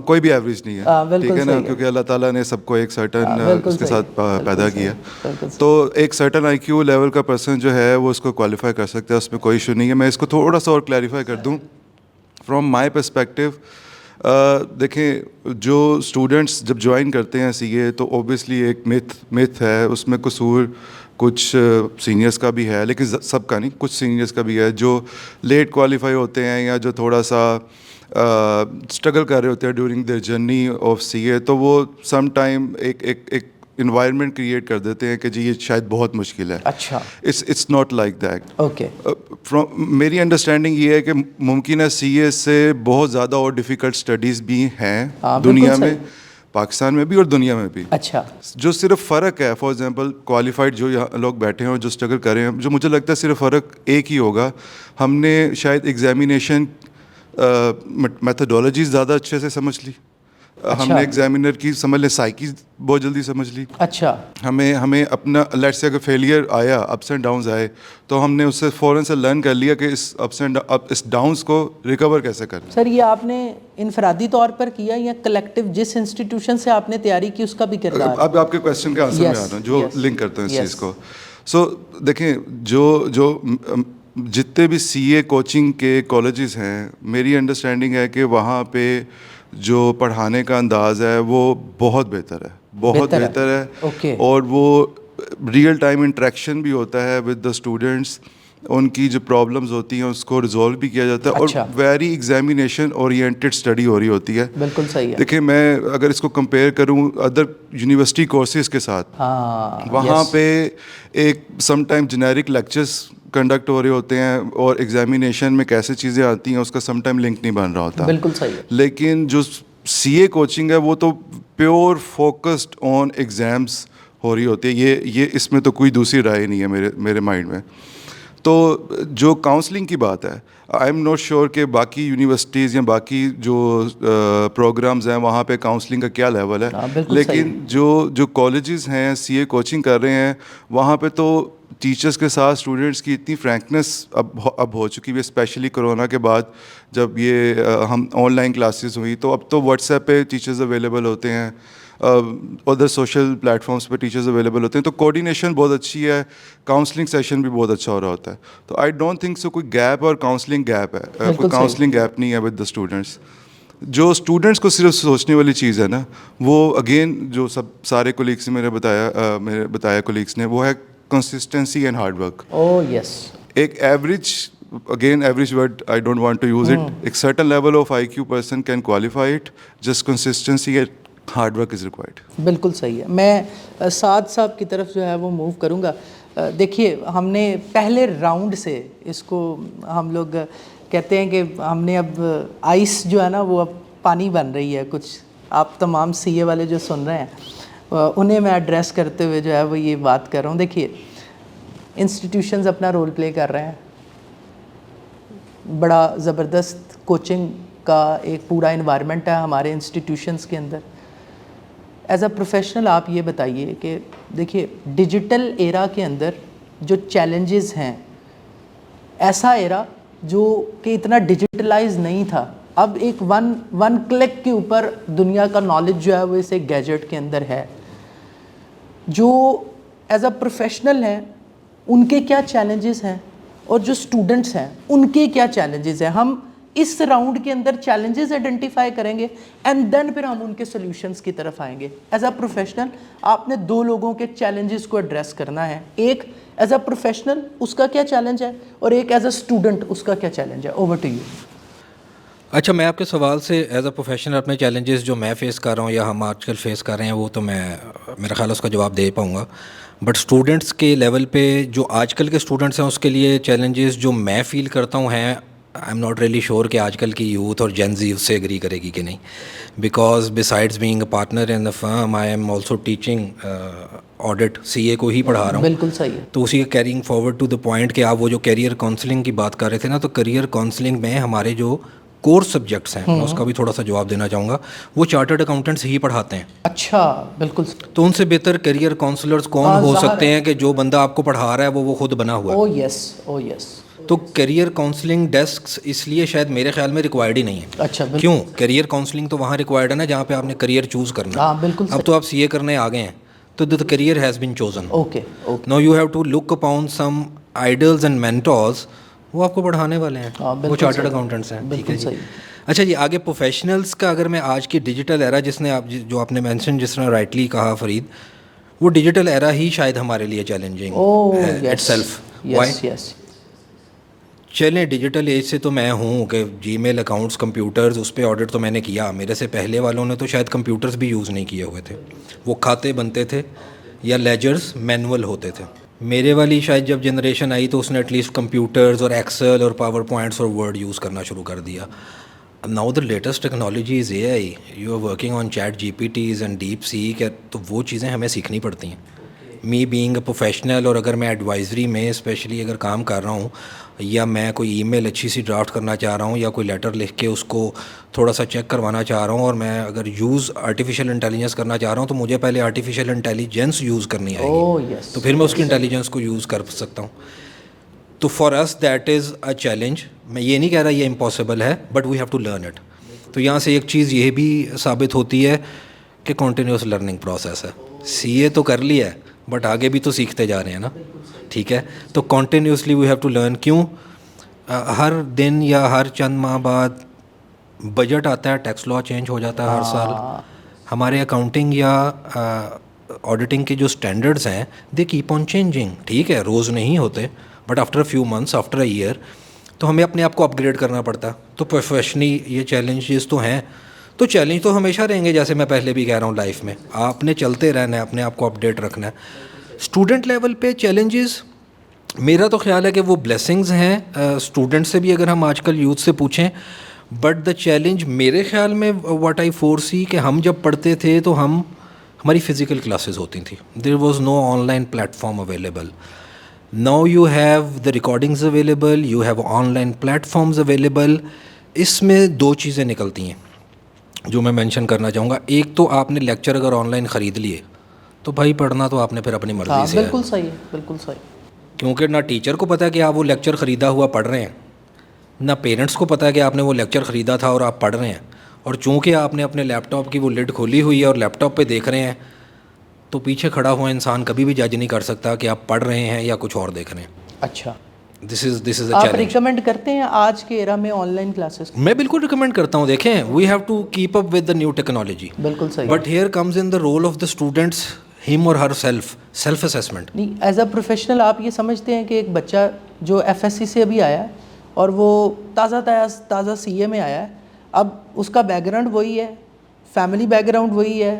Speaker 5: کوئی بھی ایوریج نہیں ہے, ٹھیک ہے نا, کیونکہ اللہ تعالیٰ نے سب کو ایک سرٹن اس کے ساتھ پیدا کیا. تو ایک سرٹن آئی کیو لیول کا پرسن جو ہے وہ اس کو کوالیفائی کر سکتا ہے, اس میں کوئی ایشو نہیں ہے. میں اس کو تھوڑا سا اور کلیریفائی کر دوں فرام مائی پرسپیکٹیو. دیکھیں جو اسٹوڈنٹس جب جوائن کرتے ہیں سی اے تو اوبیسلی ایک متھ ہے, اس میں قصور کچھ سینئرس کا بھی ہے لیکن سب کا نہیں, کچھ سینئرس کا بھی ہے جو لیٹ کوالیفائی ہوتے ہیں یا جو تھوڑا سا اسٹرگل کر رہے ہوتے ہیں ڈیورنگ دیئر جرنی آف سی اے. تو وہ سم ٹائم ایک انوائرمنٹ کریٹ کر دیتے ہیں کہ جی یہ شاید بہت مشکل ہے.
Speaker 1: اچھا,
Speaker 5: it's not like that.
Speaker 1: Okay,
Speaker 5: میری انڈرسٹینڈنگ یہ ہے کہ ممکن ہے سی اے سے بہت زیادہ اور ڈیفیکلٹ اسٹڈیز بھی ہیں دنیا میں, پاکستان میں بھی اور دنیا میں بھی.
Speaker 1: اچھا,
Speaker 5: جو صرف فرق ہے, فار ایگزامپل کوالیفائڈ جو یہاں لوگ بیٹھے ہیں اور جو اسٹرگل کر رہے ہیں, جو مجھے لگتا ہے صرف فرق ایک ہی ہوگا, ہم نے شاید ایگزامینیشن میتھڈولوجیز زیادہ اچھے سے سمجھ لی, ہم نے ایگزامینر کی سمجھ لیں سائیکی بہت جلدی سمجھ لی.
Speaker 1: اچھا,
Speaker 5: ہمیں اپنا لیٹس سے اگر فیلئر آیا, اپس اینڈ ڈاؤنز آئے, تو ہم نے اس سے فوراً سے لرن کر لیا کہ اس اپس اینڈ اس ڈاؤنز کو ریکور کیسے کرنا.
Speaker 1: سر یہ آپ نے انفرادی طور پر کیا یا کلیکٹیو جس انسٹیٹیوشن سے آپ نے تیاری کی اس کا بھی کردار؟
Speaker 5: اب آپ کے کویسچن کے آنسر میں آ رہا ہوں جو لنک کرتے ہیں اس چیز کو. سو دیکھیں جو جتنے بھی سی اے کوچنگ کے کالجز ہیں, میری انڈرسٹینڈنگ ہے کہ وہاں پہ جو پڑھانے کا انداز ہے وہ بہت بہتر ہے, بہت بہتر ہے. اور وہ ریئل ٹائم انٹریکشن بھی ہوتا ہے ود دا اسٹوڈنٹس, ان کی جو پرابلمز ہوتی ہیں اس کو ریزالو بھی کیا جاتا ہے, اور ویری ایگزامینیشن اورینٹیڈ اسٹڈی ہو رہی ہوتی ہے.
Speaker 1: بالکل صحیح ہے.
Speaker 5: دیکھیں میں اگر اس کو کمپیئر کروں ادر یونیورسٹی کورسز کے ساتھ, وہاں پہ ایک some time generic lectures conduct ہو رہے ہوتے ہیں اور ایگزامینیشن میں کیسے چیزیں آتی ہیں اس کا سم ٹائم لنک نہیں بن رہا ہوتا.
Speaker 1: بالکل صحیح ہے.
Speaker 5: لیکن جو سی اے کوچنگ ہے وہ تو پیور فوکسڈ آن ایگزامس ہو رہی ہوتی ہے. یہ اس میں تو کوئی دوسری رائے نہیں ہے میرے مائنڈ میں. تو جو کاؤنسلنگ کی بات ہے, آئی ایم ناٹ شیور کہ باقی یونیورسٹیز یا باقی جو پروگرامز ہیں وہاں پہ کاؤنسلنگ کا کیا لیول ہے, لیکن جو کالجز ہیں سی اے کوچنگ کر رہے ہیں وہاں پہ تو ٹیچرس کے ساتھ اسٹوڈنٹس کی اتنی فرینکنیس اب ہو چکی ہے, اسپیشلی کرونا کے بعد جب یہ ہم آن لائن کلاسز ہوئی تو اب تو واٹس ایپ پہ ٹیچرز اویلیبل ہوتے ہیں, ادر سوشل پلیٹفارمس پہ ٹیچرز اویلیبل ہوتے ہیں, تو کوآرڈینیشن بہت اچھی ہے, کاؤنسلنگ سیشن بھی بہت اچھا ہو رہا ہوتا ہے. تو آئی ڈونٹ تھنک سو کوئی گیپ اور کاؤنسلنگ گیپ ہے, کوئی کاؤنسلنگ گیپ نہیں ہے ود دا اسٹوڈنٹس. جو اسٹوڈنٹس کو صرف سوچنے والی چیز ہے نا, وہ اگین جو سارے کولیگس نے میرے بتایا کولیگس نے, وہ ہے کنسسٹنسی اینڈ ہارڈ ورک. ایک average, again average word I don't want to use it, ایک certain level of IQ person can qualify it, just consistency and hard work is required.
Speaker 1: بالکل صحیح ہے. میں سعد صاحب کی طرف جو ہے وہ موو کروں گا. دیکھیے ہم نے پہلے راؤنڈ سے اس کو ہم لوگ کہتے ہیں کہ ہم نے اب آئس جو ہے نا وہ اب پانی بن رہی ہے. کچھ آپ تمام سی اے والے جو سن رہے ہیں انہیں میں ایڈریس کرتے ہوئے جو ہے وہ یہ بات کر رہا ہوں. دیکھیے انسٹیٹیوشنز اپنا رول پلے کر رہے ہیں, بڑا زبردست کوچنگ کا ایک پورا انوائرمنٹ ہے ہمارے انسٹیٹیوشنز کے اندر. ایز اے پروفیشنل آپ یہ بتائیے کہ دیکھیے ڈیجیٹل ایرا کے اندر جو چیلنجز ہیں, ایسا ایرا جو کہ اتنا ڈیجیٹلائز نہیں تھا, اب ایک ون کلک کے اوپر دنیا کا نالج جو ہے وہ اس ایک گیجٹ کے اندر ہے. جو ایز اے پروفیشنل ہیں ان کے کیا چیلنجز ہیں اور جو اسٹوڈنٹس ہیں ان کے کیا چیلنجز ہیں, ہم اس راؤنڈ کے اندر چیلنجز آئیڈینٹیفائی کریں گے اینڈ دین پھر ہم ان کے سلیوشنس کی طرف آئیں گے. ایز اے پروفیشنل آپ نے دو لوگوں کے چیلنجز کو ایڈریس کرنا ہے, ایک ایز اے پروفیشنل اس کا کیا چیلنج ہے اور ایک ایز اے اسٹوڈنٹ اس کا کیا چیلنج ہے. Over to you.
Speaker 2: اچھا, میں آپ کے سوال سے ایز اے پروفیشنل اپنے چیلنجز جو میں فیس کر رہا ہوں یا ہم آج کل فیس کر رہے ہیں وہ تو میں میرا خیال اس کا جواب دے پاؤں گا, بٹ اسٹوڈنٹس کے لیول پہ جو آج کل کے اسٹوڈنٹس ہیں اس کے لیے چیلنجز جو میں فیل کرتا ہوں ہیں I am not really sure کہ آج کل کی یوتھ اور جین زی اس سے ایگری کرے گی کہ نہیں, because besides being a partner in the firm I am also teaching audit, C A کو ہی پڑھا رہا ہوں.
Speaker 1: بالکل صحیح ہے.
Speaker 2: تو اسی کا carrying forward to the point کہ آپ وہ جو کیریئر کاؤنسلنگ کی بات کر رہے تھے نا, تو کیریئر کاؤنسلنگ میں ہمارے جو کورس سبجیکٹس ہیں, میں اس کا بھی تھوڑا سا جواب دینا چاہوں گا, وہ چارٹرڈ اکاؤنٹنٹس ہی پڑھاتے ہیں.
Speaker 1: اچھا, بالکل.
Speaker 2: تو ان سے بہتر کیریئر کاؤنسلرز کون ہو سکتے ہیں کہ جو بندہ آپ کو پڑھا رہا ہے وہ خود بنا ہوا ہے.
Speaker 1: او یس, او یس.
Speaker 2: تو کیریئر کاؤنسلنگ ڈیسکس اس لیے شاید میرے خیال میں ریکوائرڈ ہی نہیں ہے.
Speaker 1: اچھا,
Speaker 2: کیوں؟ کیریئر کاؤنسلنگ تو وہاں ریکوائرڈ ہے نا جہاں پہ آپ نے کیریئر چوز کرنا.
Speaker 1: ہاں بالکل.
Speaker 2: اب تو آپ سی اے کرنے آ گئے ہیں, تو the career has been chosen.
Speaker 1: Okay.
Speaker 2: Now you have to look upon some idols and mentors, وہ آپ کو پڑھانے والے ہیں, وہ چارٹرڈ اکاؤنٹنٹس ہیں.
Speaker 1: بالکل صحیح.
Speaker 2: اچھا جی, آگے پروفیشنلس کا اگر میں آج کی ڈیجیٹل ایرا جس نے جو آپ نے مینشن, جس نے رائٹلی کہا فرید, وہ ڈیجیٹل ایرا ہی شاید ہمارے لیے چیلنجنگ ہے اٹ سیلف. وائی؟ چلیں ڈیجیٹل ایج سے تو میں ہوں کہ جی میل اکاؤنٹس, کمپیوٹرز, اس پہ آڈٹ تو میں نے کیا. میرے سے پہلے والوں نے تو شاید کمپیوٹرز بھی یوز نہیں کیے ہوئے تھے, وہ کھاتے بنتے تھے یا لیجرز مینول ہوتے تھے. میرے والی شاید جب جنریشن آئی تو اس نے ایٹ لیسٹ کمپیوٹرز اور ایکسل اور پاور پوائنٹس اور ورڈ یوز کرنا شروع کر دیا. Now the latest technology is A I, you are working on chat G P Ts and DeepSeek, تو وہ چیزیں ہمیں سیکھنی پڑتی ہیں. می بینگ اے پروفیشنل, اور اگر میں ایڈوائزری میں اسپیشلی اگر کام کر رہا ہوں, یا میں کوئی ای میل اچھی سی ڈرافٹ کرنا چاہ رہا ہوں, یا کوئی لیٹر لکھ کے اس کو تھوڑا سا چیک کروانا چاہ رہا ہوں, اور میں اگر یوز آرٹیفیشیل انٹیلیجنس کرنا چاہ رہا ہوں, تو مجھے پہلے آرٹیفیشیل انٹیلیجنس یوز کرنی آئے گی, تو پھر میں اس کی انٹیلیجنس کو یوز کر سکتا ہوں. تو for us that is a challenge. میں یہ نہیں کہہ رہا یہ امپاسبل ہے, but we have to learn it. تو یہاں سے ایک چیز یہ بھی ثابت ہوتی ہے کہ کنٹینیوس لرننگ پروسیس ہے. سی اے تو کر لیا ہے, بٹ آگے بھی تو سیکھتے جا رہے ہیں نا. ٹھیک ہے, تو continuously we have to learn. کیوں؟ ہر دن یا ہر چند ماہ بعد بجٹ آتا ہے, ٹیکس لا چینج ہو جاتا ہے ہر سال. ہمارے اکاؤنٹنگ یا آڈیٹنگ کے جو اسٹینڈرڈز ہیں دے کیپ آن چینجنگ. ٹھیک ہے, روز نہیں ہوتے, but after a few months, after a year, تو ہمیں اپنے آپ کو اپ گریڈ کرنا پڑتا ہے. تو پروفیشنلی یہ چیلنجز تو ہیں, تو چیلنج تو ہمیشہ رہیں گے, جیسے میں پہلے بھی کہہ رہا ہوں. لائف میں آپ نے چلتے رہنا ہے, اپنے آپ کو اپڈیٹ رکھنا ہے. اسٹوڈنٹ لیول پہ چیلنجز میرا تو خیال ہے کہ وہ بلیسنگز ہیں اسٹوڈنٹ سے بھی, اگر ہم آج کل یوتھ سے پوچھیں. بٹ دا چیلنج میرے خیال میں واٹ آئی فور سی, کہ ہم جب پڑھتے تھے تو ہماری فزیکل کلاسز ہوتی تھیں. There was no online platform available. Now you have the recordings available, you have online platforms available. اس میں دو چیزیں نکلتی ہیں جو میں مینشن کرنا چاہوں گا. ایک تو آپ نے لیکچر اگر آن لائن خرید لیے تو بھائی پڑھنا تو آپ نے پھر اپنی مرضی سے.
Speaker 1: بالکل صحیح ہے, بالکل صحیح.
Speaker 2: کیونکہ نہ ٹیچر کو پتہ ہے کہ آپ وہ لیکچر خریدا ہوا پڑھ رہے ہیں, نہ پیرنٹس کو پتہ ہے کہ آپ نے وہ لیکچر خریدا تھا اور آپ پڑھ رہے ہیں. اور چونکہ آپ نے اپنے لیپ ٹاپ کی وہ لڈ کھولی ہوئی ہے اور لیپ ٹاپ پہ دیکھ رہے ہیں, تو پیچھے کھڑا ہوا انسان کبھی بھی جج نہیں کر سکتا کہ آپ پڑھ رہے ہیں یا کچھ اور دیکھ رہے ہیں.
Speaker 1: اچھا,
Speaker 2: دس از اے
Speaker 1: آپ
Speaker 2: چیلنج.
Speaker 1: ریکمینڈ کرتے ہیں آج کے ایرا میں آن لائن کلاسز؟
Speaker 2: میں بالکل ریکمینڈ کرتا ہوں. دیکھیں, we have to keep up with the new technology.
Speaker 1: بالکل صحیح.
Speaker 2: But here comes in the role of the students, ہم اور ہر سیلف اسیسمنٹ.
Speaker 1: نہیں, ایز اے پروفیشنل آپ یہ سمجھتے ہیں کہ ایک بچہ جو ایف ایس سی سے ابھی آیا ہے اور وہ تازہ سی اے میں آیا ہے, اب اس کا بیک گراؤنڈ وہی ہے, فیملی بیک گراؤنڈ وہی ہے,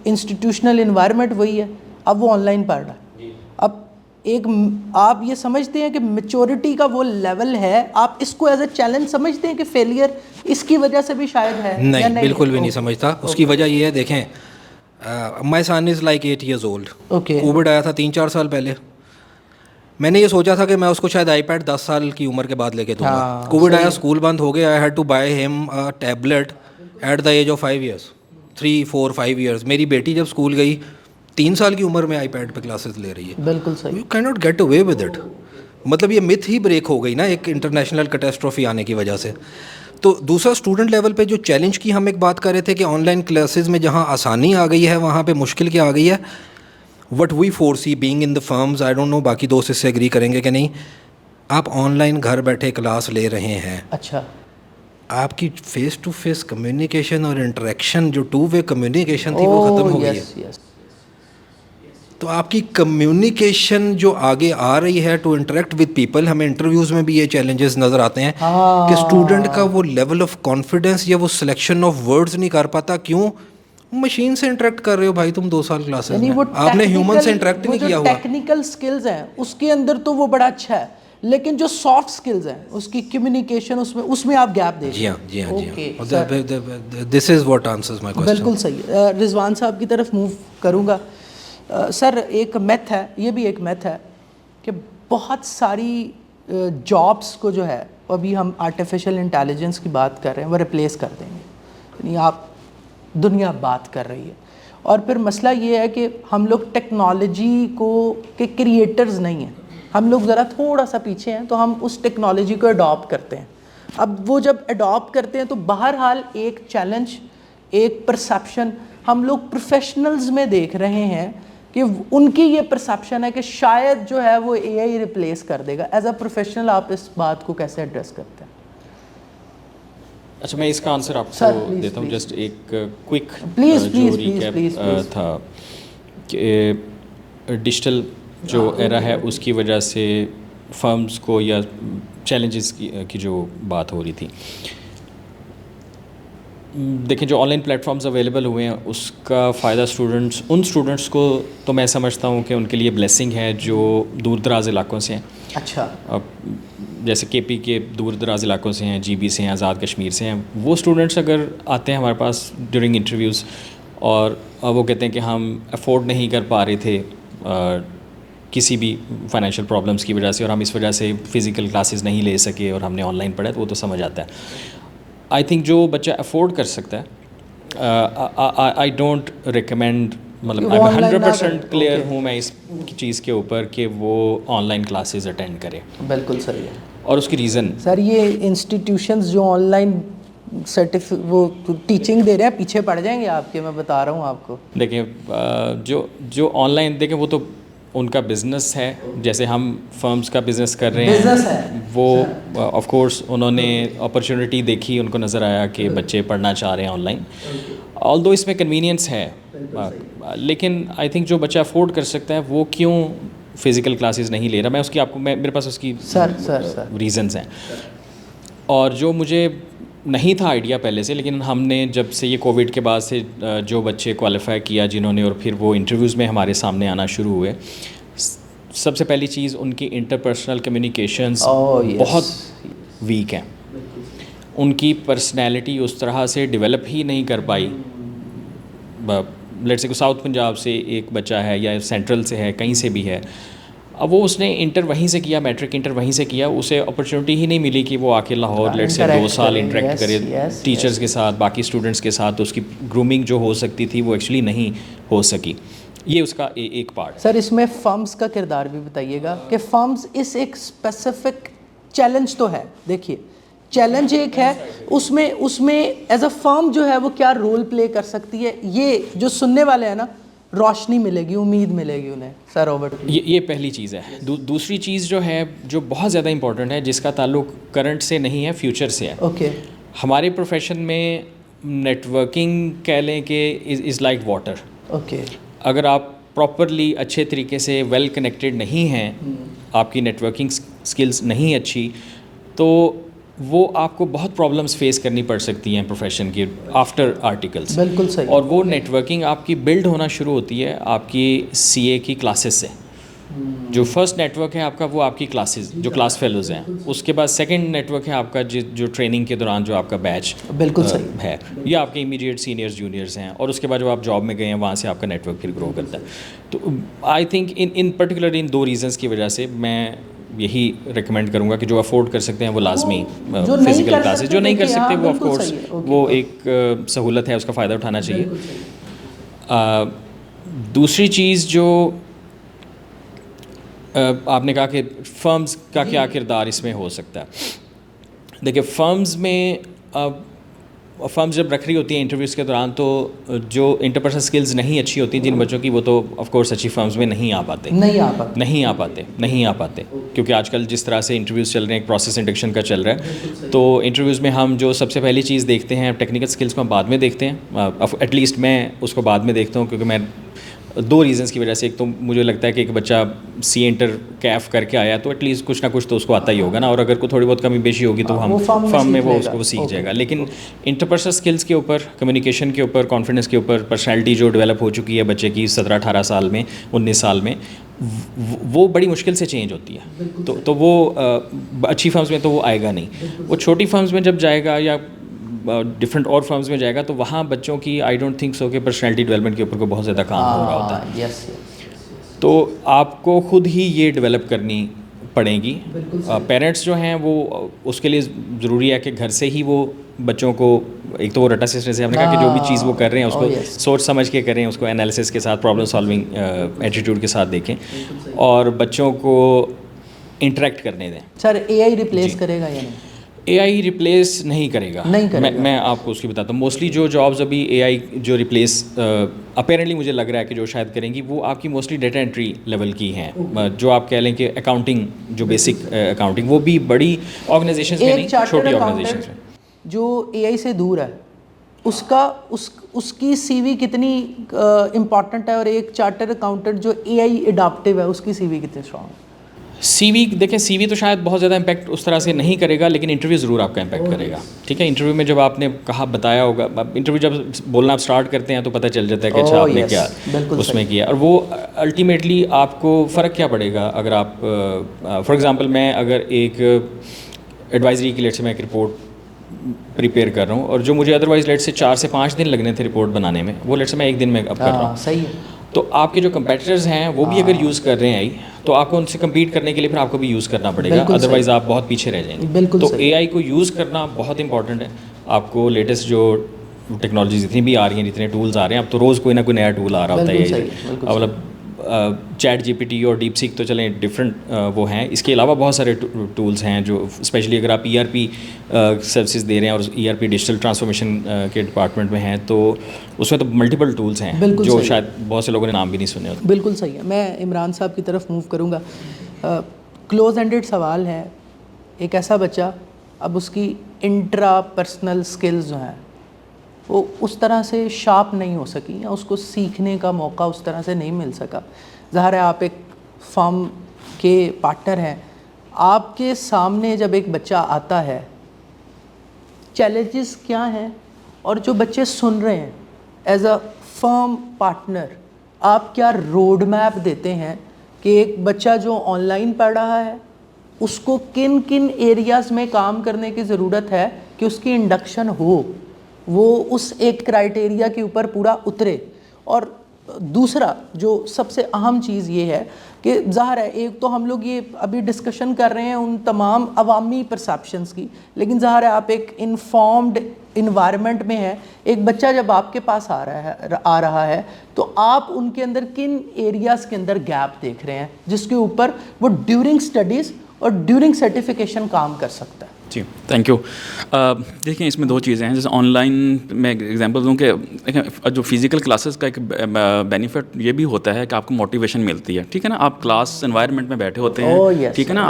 Speaker 1: انسٹیٹیوشنل انوائرمنٹ وہی ہے, اب وہ آن لائن پڑھ رہا ہے. اب ایک آپ یہ سمجھتے ہیں کہ میچورٹی کا وہ لیول ہے, آپ اس کو ایز اے چیلنج سمجھتے ہیں کہ فیلئر اس کی وجہ سے بھی شاید ہے؟
Speaker 2: نہیں, بالکل بھی نہیں سمجھتا. اس کی وجہ یہ ہے, دیکھیں, my son is like 8 years old. Covid آیا تھا 3-4 سال پہلے. میں نے یہ سوچا تھا کہ میں اس کو شاید آئی پیڈ 10 سال کی عمر کے بعد لے کے دوں گا. کووڈ آیا, اسکول بند ہو گیا, I had to buy him tablet at the age of 5 years, 3, 4, 5 years. میری بیٹی جب اسکول گئی 3 سال کی عمر میں آئی پیڈ پہ کلاسز لے رہی ہے.
Speaker 1: بالکل صحیح.
Speaker 2: You can not get away with it. مطلب یہ متھ ہی بریک ہو گئی نا ایک انٹرنیشنل کیٹاسٹروفی آنے کی وجہ سے. تو دوسرا اسٹوڈنٹ لیول پہ جو چیلنج کی ہم ایک بات کر رہے تھے کہ آن لائن کلاسز میں جہاں آسانی آ گئی ہے وہاں پہ مشکل کیا آ گئی ہے. What we foresee being in the firms, I don't know باقی دوست اس سے ایگری کریں گے کہ نہیں, آپ آن لائن گھر بیٹھے کلاس لے رہے ہیں.
Speaker 1: اچھا,
Speaker 2: آپ کی فیس ٹو فیس کمیونیکیشن اور انٹریکشن جو 2-way کمیونیکیشن تھی وہ ختم ہو گئی ہے. تو آپ کی کمیونیکیشن جو آگے آ رہی ہے ٹو انٹریکٹ ود پیپل, ہمیں انٹرویوز میں بھی یہ چیلنجز نظر آتے ہیں کہ اسٹوڈنٹ کا وہ لیول آف کانفیڈنس یا وہ سلیکشن آف ورڈز نہیں کر پاتا. کیوں؟ مشین سے انٹریکٹ کر رہے ہو بھائی تم 2 سال کلاسز میں, آپ نے ہیومن سے انٹریکٹ نہیں کیا ہوا.
Speaker 1: ٹیکنیکل سکلز ہیں اس کے اندر تو وہ بڑا اچھا ہے, لیکن جو سافٹ سکلز ہیں اس کی کمیونیکیشن اس میں آپ گیپ دیکھیں.
Speaker 2: جی ہاں this is what answers my question.
Speaker 1: بالکل صحیح. رضوان صاحب کی طرف موو کروں گا. سر ایک میتھ ہے, یہ بھی ایک میتھ ہے کہ بہت ساری جابس کو جو ہے ابھی ہم آرٹیفیشیل انٹیلیجنس کی بات کر رہے ہیں وہ ریپلیس کر دیں گے, یعنی آپ دنیا بات کر رہی ہے. اور پھر مسئلہ یہ ہے کہ ہم لوگ ٹیکنالوجی کے کریٹرز نہیں ہیں, ہم لوگ ذرا تھوڑا سا پیچھے ہیں, تو ہم اس ٹیکنالوجی کو اڈاپٹ کرتے ہیں. اب وہ جب اڈاپٹ کرتے ہیں تو بہرحال ایک چیلنج, ایک پرسیپشن ہم لوگ پروفیشنلز میں دیکھ رہے ہیں کہ ان کی یہ پرسیپشن ہے کہ شاید جو ہے وہ اے آئی ریپلیس کر دے گا. ایز اے پروفیشنل آپ اس بات کو کیسے ایڈریس کرتے ہیں؟
Speaker 3: اچھا میں اس کا آنسر آپ کو دیتا ہوں. جسٹ ایک کوئک جو ریکیپ تھا کہ ڈیجیٹل جو ایرا ہے اس کی وجہ سے فرمز کو یا چیلنجز کی جو بات ہو رہی تھی, دیکھیں جو online platforms available ہوئے ہیں اس کا فائدہ ان اسٹوڈنٹس کو تو میں سمجھتا ہوں کہ ان کے لیے بلیسنگ ہے جو دور دراز علاقوں سے ہیں.
Speaker 1: اچھا,
Speaker 3: اب جیسے کے پی کے دور دراز علاقوں سے ہیں, جی بی سے ہیں, آزاد کشمیر سے ہیں, وہ اسٹوڈنٹس اگر آتے ہیں ہمارے پاس ڈیورنگ انٹرویوز اور وہ کہتے ہیں کہ ہم افورڈ نہیں کر پا رہے تھے کسی بھی فائنینشیل پرابلمس کی وجہ سے, اور ہم اس وجہ سے فزیکل کلاسز نہیں لے سکے اور ہم نے آن لائن پڑھا, تو وہ تو سمجھ آتا ہے. آئی تھنک جو بچہ افورڈ کر سکتا ہے, آئی ڈونٹ ریکمینڈ, مطلب 100% کلیئر ہوں میں اس چیز کے اوپر کہ وہ آن لائن کلاسز اٹینڈ کرے.
Speaker 1: بالکل صحیح ہے.
Speaker 3: اور اس کی ریزن
Speaker 1: سر یہ انسٹیٹیوشنز جو آن لائن وہ ٹیچنگ دے رہے ہیں پیچھے پڑ جائیں گے آپ کے, میں بتا رہا ہوں آپ کو.
Speaker 3: دیکھیں جو آن لائن, دیکھیں وہ تو ان کا بزنس ہے, جیسے ہم فرمز کا بزنس کر رہے ہیں, وہ آف کورس انہوں نے اپرچونٹی دیکھی, ان کو نظر آیا کہ بچے پڑھنا چاہ رہے ہیں آن لائن, آلدو اس میں کنوینئنس ہے, لیکن آئی تھنک جو بچہ افورڈ کر سکتا ہے وہ کیوں فزیکل کلاسز نہیں لے رہا. میں اس کی آپ کو میرے پاس اس کی ریزنز ہیں, اور جو مجھے نہیں تھا آئیڈیا پہلے سے, لیکن ہم نے جب سے یہ کووڈ کے بعد سے جو بچے کوالیفائی کیا جنہوں نے, اور پھر وہ انٹرویوز میں ہمارے سامنے آنا شروع ہوئے, سب سے پہلی چیز ان کی انٹرپرسنل کمیونیکیشنز بہت ویک ہیں. ان کی پرسنالٹی اس طرح سے ڈیولپ ہی نہیں کر پائی. لیٹس سے ساؤتھ پنجاب سے ایک بچہ ہے یا سینٹرل سے ہے, کہیں سے بھی ہے, اب وہ اس نے انٹر وہیں سے کیا, میٹرک انٹر وہیں سے کیا, اسے اپرچونٹی ہی نہیں ملی کہ وہ آ کے لاہور لیٹ سے 2 سال انٹریکٹ کرے ٹیچرز کے ساتھ, باقی اسٹوڈنٹس کے ساتھ. تو اس کی گرومنگ جو ہو سکتی تھی وہ ایکچولی نہیں ہو سکی. یہ اس کا ایک پارٹ.
Speaker 1: سر اس میں فرمز کا کردار بھی بتائیے گا کہ فرمز اس ایک اسپیسیفک چیلنج تو ہے, دیکھیے چیلنج ایک ہے, اس میں ایز اے فرم جو ہے وہ کیا رول پلے کر سکتی ہے, یہ جو سننے والے ہیں نا روشنی ملے گی, امید ملے گی انہیں. سر روبرٹ, یہ
Speaker 3: پہلی چیز ہے. دوسری چیز جو ہے جو بہت زیادہ امپورٹنٹ ہے, جس کا تعلق کرنٹ سے نہیں ہے فیوچر سے ہے.
Speaker 1: اوکے,
Speaker 3: ہمارے پروفیشن میں نیٹ ورکنگ کہہ لیں کہ از لائک واٹر.
Speaker 1: اوکے,
Speaker 3: اگر آپ پراپرلی اچھے طریقے سے ویل کنیکٹڈ نہیں ہیں, آپ کی نیٹ ورکنگ اسکلز نہیں اچھی, تو وہ آپ کو بہت پرابلمس فیس کرنی پڑ سکتی ہیں پروفیشن کی آفٹر آرٹیکلس.
Speaker 1: بالکل صحیح.
Speaker 3: اور وہ نیٹ ورکنگ آپ کی بلڈ ہونا شروع ہوتی ہے آپ کی سی اے کی کلاسز سے. جو فرسٹ نیٹ ورک ہے آپ کا وہ آپ کی کلاسز جو کلاس فیلوز ہیں, اس کے بعد سیکنڈ نیٹ ورک ہے آپ کا جو ٹریننگ کے دوران جو آپ کا بیچ
Speaker 1: بالکل صحیح
Speaker 3: ہے, یا آپ کے امیڈیٹ سینئرز جونیئرز ہیں, اور اس کے بعد جو آپ جاب میں گئے ہیں وہاں سے آپ کا نیٹ ورک پھر گرو کرتا ہے. تو I think in particular in 2 reasons کی وجہ سے میں یہی ریکمینڈ کروں گا کہ جو افورڈ کر سکتے ہیں وہ لازمی فزیکل کلاسز, جو نہیں کر سکتے وہ آف کورس وہ ایک سہولت ہے, اس کا فائدہ اٹھانا چاہیے. دوسری چیز جو آپ نے کہا کہ فرمز کا کیا کردار اس میں ہو سکتا ہے, دیکھیے فرمز میں فرمز جب رکھ رہی ہوتی ہیں انٹرویوز کے دوران, تو جو انٹرپرسنل سکلز نہیں اچھی ہوتی جن بچوں کی, وہ تو آف کورس اچھی فرمز میں نہیں آ پاتے, کیونکہ آج کل جس طرح سے انٹرویوز چل رہے ہیں, ایک پروسیس انڈکشن کا چل رہا ہے, تو انٹرویوز میں ہم جو سب سے پہلی چیز دیکھتے ہیں ٹیکنیکل سکلز کو ہم بعد میں دیکھتے ہیں, ایٹ لیسٹ میں اس کو بعد میں دیکھتا ہوں, کیونکہ میں دو ریزنس کی وجہ سے. ایک تو مجھے لگتا ہے کہ ایک بچہ سی انٹر کیف کر کے آیا تو ایٹ لیسٹ کچھ نہ کچھ تو اس کو آتا ہی ہوگا نا, اور اگر کوئی تھوڑی بہت کمی بیشی ہوگی تو ہم فرم میں وہ اس کو سیکھ جائے گا. لیکن انٹرپرسنل اسکلس کے اوپر, کمیونیکیشن کے اوپر, کانفیڈنس کے اوپر, پرسنالٹی جو ڈیولپ ہو چکی ہے بچے کی 17-18 سال میں, 19 سال میں, وہ بڑی مشکل سے چینج ہوتی ہے. تو وہ اچھی فرمز میں تو وہ آئے گا نہیں. وہ چھوٹی فرمز میں جب جائے گا یا ڈفرینٹ اور فرمز میں جائے گا تو وہاں بچوں کی آئی ڈونٹ تھنک سو کہ پرسنالٹی ڈیولپمنٹ کے اوپر کو بہت زیادہ کام ہو رہا ہوتا ہے. تو آپ کو خود ہی یہ ڈیولپ کرنی پڑے گی. پیرنٹس جو ہیں وہ اس کے لیے ضروری ہے کہ گھر سے ہی وہ بچوں کو, ایک تو وہ رٹا سسٹم سے ہم نے کہا کہ جو بھی چیز وہ کر رہے ہیں اس کو سوچ سمجھ کے کریں, اس کو انالیسس کے ساتھ, پرابلم سالونگ ایٹیٹیوڈ کے ساتھ دیکھیں, اور بچوں کو انٹریکٹ کرنے دیں.
Speaker 1: سر اے آئی ریپلیس کرے گا یا نہیں؟
Speaker 3: اے آئی ریپلیس نہیں کرے گا. میں آپ کو اس کی بتاتا ہوں. موسٹلی جو جابز ابھی اے آئی جو ریپلیس اپیرنٹلی مجھے لگ رہا ہے کہ جو شاید کریں گی وہ آپ کی موسٹلی ڈیٹا انٹری لیول کی ہیں, جو آپ کہہ لیں کہ اکاؤنٹنگ, جو بیسک اکاؤنٹنگ, وہ بھی بڑی آرگنائزیشنز میں نہیں, چھوٹی آرگنائزیشنز میں.
Speaker 1: جو اے آئی سے دور ہے اس کی سی وی کتنی امپورٹنٹ ہے, اور ایک چارٹر اکاؤنٹنٹ جو اے آئی اڈاپٹیو ہے اس کی سی وی کتنی اسٹرانگ ہے؟
Speaker 3: سی وی دیکھیں, سی وی تو شاید بہت زیادہ امپیکٹ اس طرح سے نہیں کرے گا, لیکن انٹرویو ضرور آپ کا امپیکٹ کرے گا. ٹھیک ہے, انٹرویو میں جب آپ نے کہا بتایا ہوگا, انٹرویو جب بولنا آپ اسٹارٹ کرتے ہیں تو پتہ چل جاتا ہے کہ اچھا آپ نے کیا اس میں کیا, اور وہ الٹیمیٹلی آپ کو فرق کیا پڑے گا. اگر آپ فار ایگزامپل میں اگر ایک ایڈوائزری کی لیٹ سے میں ایک رپورٹ پریپیئر کر رہا ہوں, اور جو مجھے ادروائز لیٹ سے 4 سے 5 دن لگنے تھے رپورٹ بنانے میں, وہ لیٹ سے میں 1 دن میں اب کر رہا ہوں.
Speaker 1: صحیح ہے.
Speaker 3: تو آپ کے جو کمپیٹیٹرز ہیں وہ بھی اگر یوز کر رہے ہیں تو آپ کو ان سے کمپیٹ کرنے کے لیے پھر آپ کو بھی یوز کرنا پڑے گا, ادروائز آپ بہت پیچھے رہ جائیں گے. تو اے آئی کو یوز کرنا بہت امپورٹنٹ ہے. آپ کو لیٹسٹ جو ٹیکنالوجیز اتنی بھی آ رہی ہیں, جتنے ٹولز آ رہے ہیں, اب تو روز کوئی نہ کوئی نیا ٹول آ رہا ہوتا ہے. مطلب چیٹ جی پی ٹی اور ڈیپ سیک تو چلیں ڈفرینٹ وہ ہیں, اس کے علاوہ بہت سارے ٹولز ہیں جو اسپیشلی اگر آپ ای آر پی سروسز دے رہے ہیں اور E R P digital transformation کے ڈپارٹمنٹ میں ہیں, تو اس میں تو ملٹیپل ٹولز ہیں جو شاید بہت سے لوگوں نے نام بھی نہیں سنے ہوتے.
Speaker 1: بالکل صحیح ہے. میں عمران صاحب کی طرف موو کروں گا. کلوز اینڈڈ سوال ہے, ایک ایسا بچہ اب اس کی انٹرا پرسنل اسکلز جو ہیں وہ اس طرح سے شارپ نہیں ہو سکی, یا اس کو سیکھنے کا موقع اس طرح سے نہیں مل سکا. ظاہر ہے آپ ایک فرم کے پارٹنر ہیں, آپ کے سامنے جب ایک بچہ آتا ہے چیلنجز کیا ہیں, اور جو بچے سن رہے ہیں ایز اے فرم پارٹنر آپ کیا روڈ میپ دیتے ہیں کہ ایک بچہ جو آن لائن پڑھ رہا ہے اس کو کن کن ایریاز میں کام کرنے کی ضرورت ہے کہ اس کی انڈکشن ہو, وہ اس ایک کرائٹیریا کے اوپر پورا اترے. اور دوسرا جو سب سے اہم چیز یہ ہے کہ ظاہر ہے ایک تو ہم لوگ یہ ابھی ڈسکشن کر رہے ہیں ان تمام عوامی پرسیپشنز کی, لیکن ظاہر ہے آپ ایک انفارمڈ انوائرمنٹ میں ہیں. ایک بچہ جب آپ کے پاس آ رہا ہے تو آپ ان کے اندر کن ایریاز کے اندر گیپ دیکھ رہے ہیں جس کے اوپر وہ ڈیورنگ اسٹڈیز اور ڈیورنگ سرٹیفکیشن کام کر سکتا ہے؟
Speaker 4: جی تھینک یو. دیکھیں اس میں 2 چیزیں ہیں. جیسے آن لائن میں ایگزامپل دوں کہ دیکھیں جو فزیکل کلاسز کا ایک بینیفٹ یہ بھی ہوتا ہے کہ آپ کو موٹیویشن ملتی ہے. ٹھیک ہے نا, آپ کلاس انوائرمنٹ میں بیٹھے ہوتے ہیں, ٹھیک ہے نا,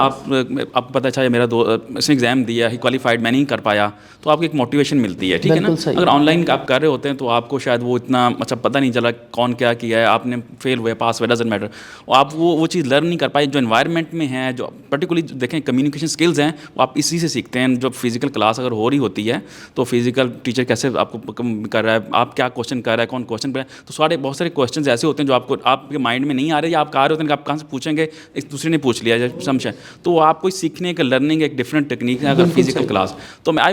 Speaker 4: آپ پتہ چلا میرا اس نے ایگزام دیا, ہی کوالیفائڈ, میں نہیں کر پایا, تو آپ کو ایک موٹیویشن ملتی ہے. ٹھیک ہے نا. اگر آن لائن آپ کر رہے ہوتے ہیں تو آپ کو شاید وہ اتنا اچھا پتہ نہیں چلا کون کیا کیا ہے, آپ نے فیل ہوئے پاس ہوئے ڈزنٹ میٹر, آپ وہ چیز لرن نہیں کر پائے. جو انوائرمنٹ میں ہے, جو پرٹیکولرلی دیکھیں کمیونیکیشن اسکلز ہیں, وہ آپ اسی سے سیکھتے ہیں. جو فزیکل کلاس اگر ہو رہی ہوتی ہے تو فزیکل ٹیچر کیسے آپ کو کر رہا ہے, آپ کیا کوشچن کر رہا ہے, کون کوشچن پہ, تو بہت سارے کوشچنز ایسے ہوتے ہیں جو آپ کے مائنڈ میں نہیں آ رہے, یا آپ کہہ رہے ہوتے ہیں کہ آپ کہاں سے پوچھیں گے, ایک دوسرے نے پوچھ لیا سمجھیں, تو آپ کو سیکھنے کا لرننگ ایک ڈفرینٹ ٹیکنیک ہے. اگر فزیکل کلاس تو میں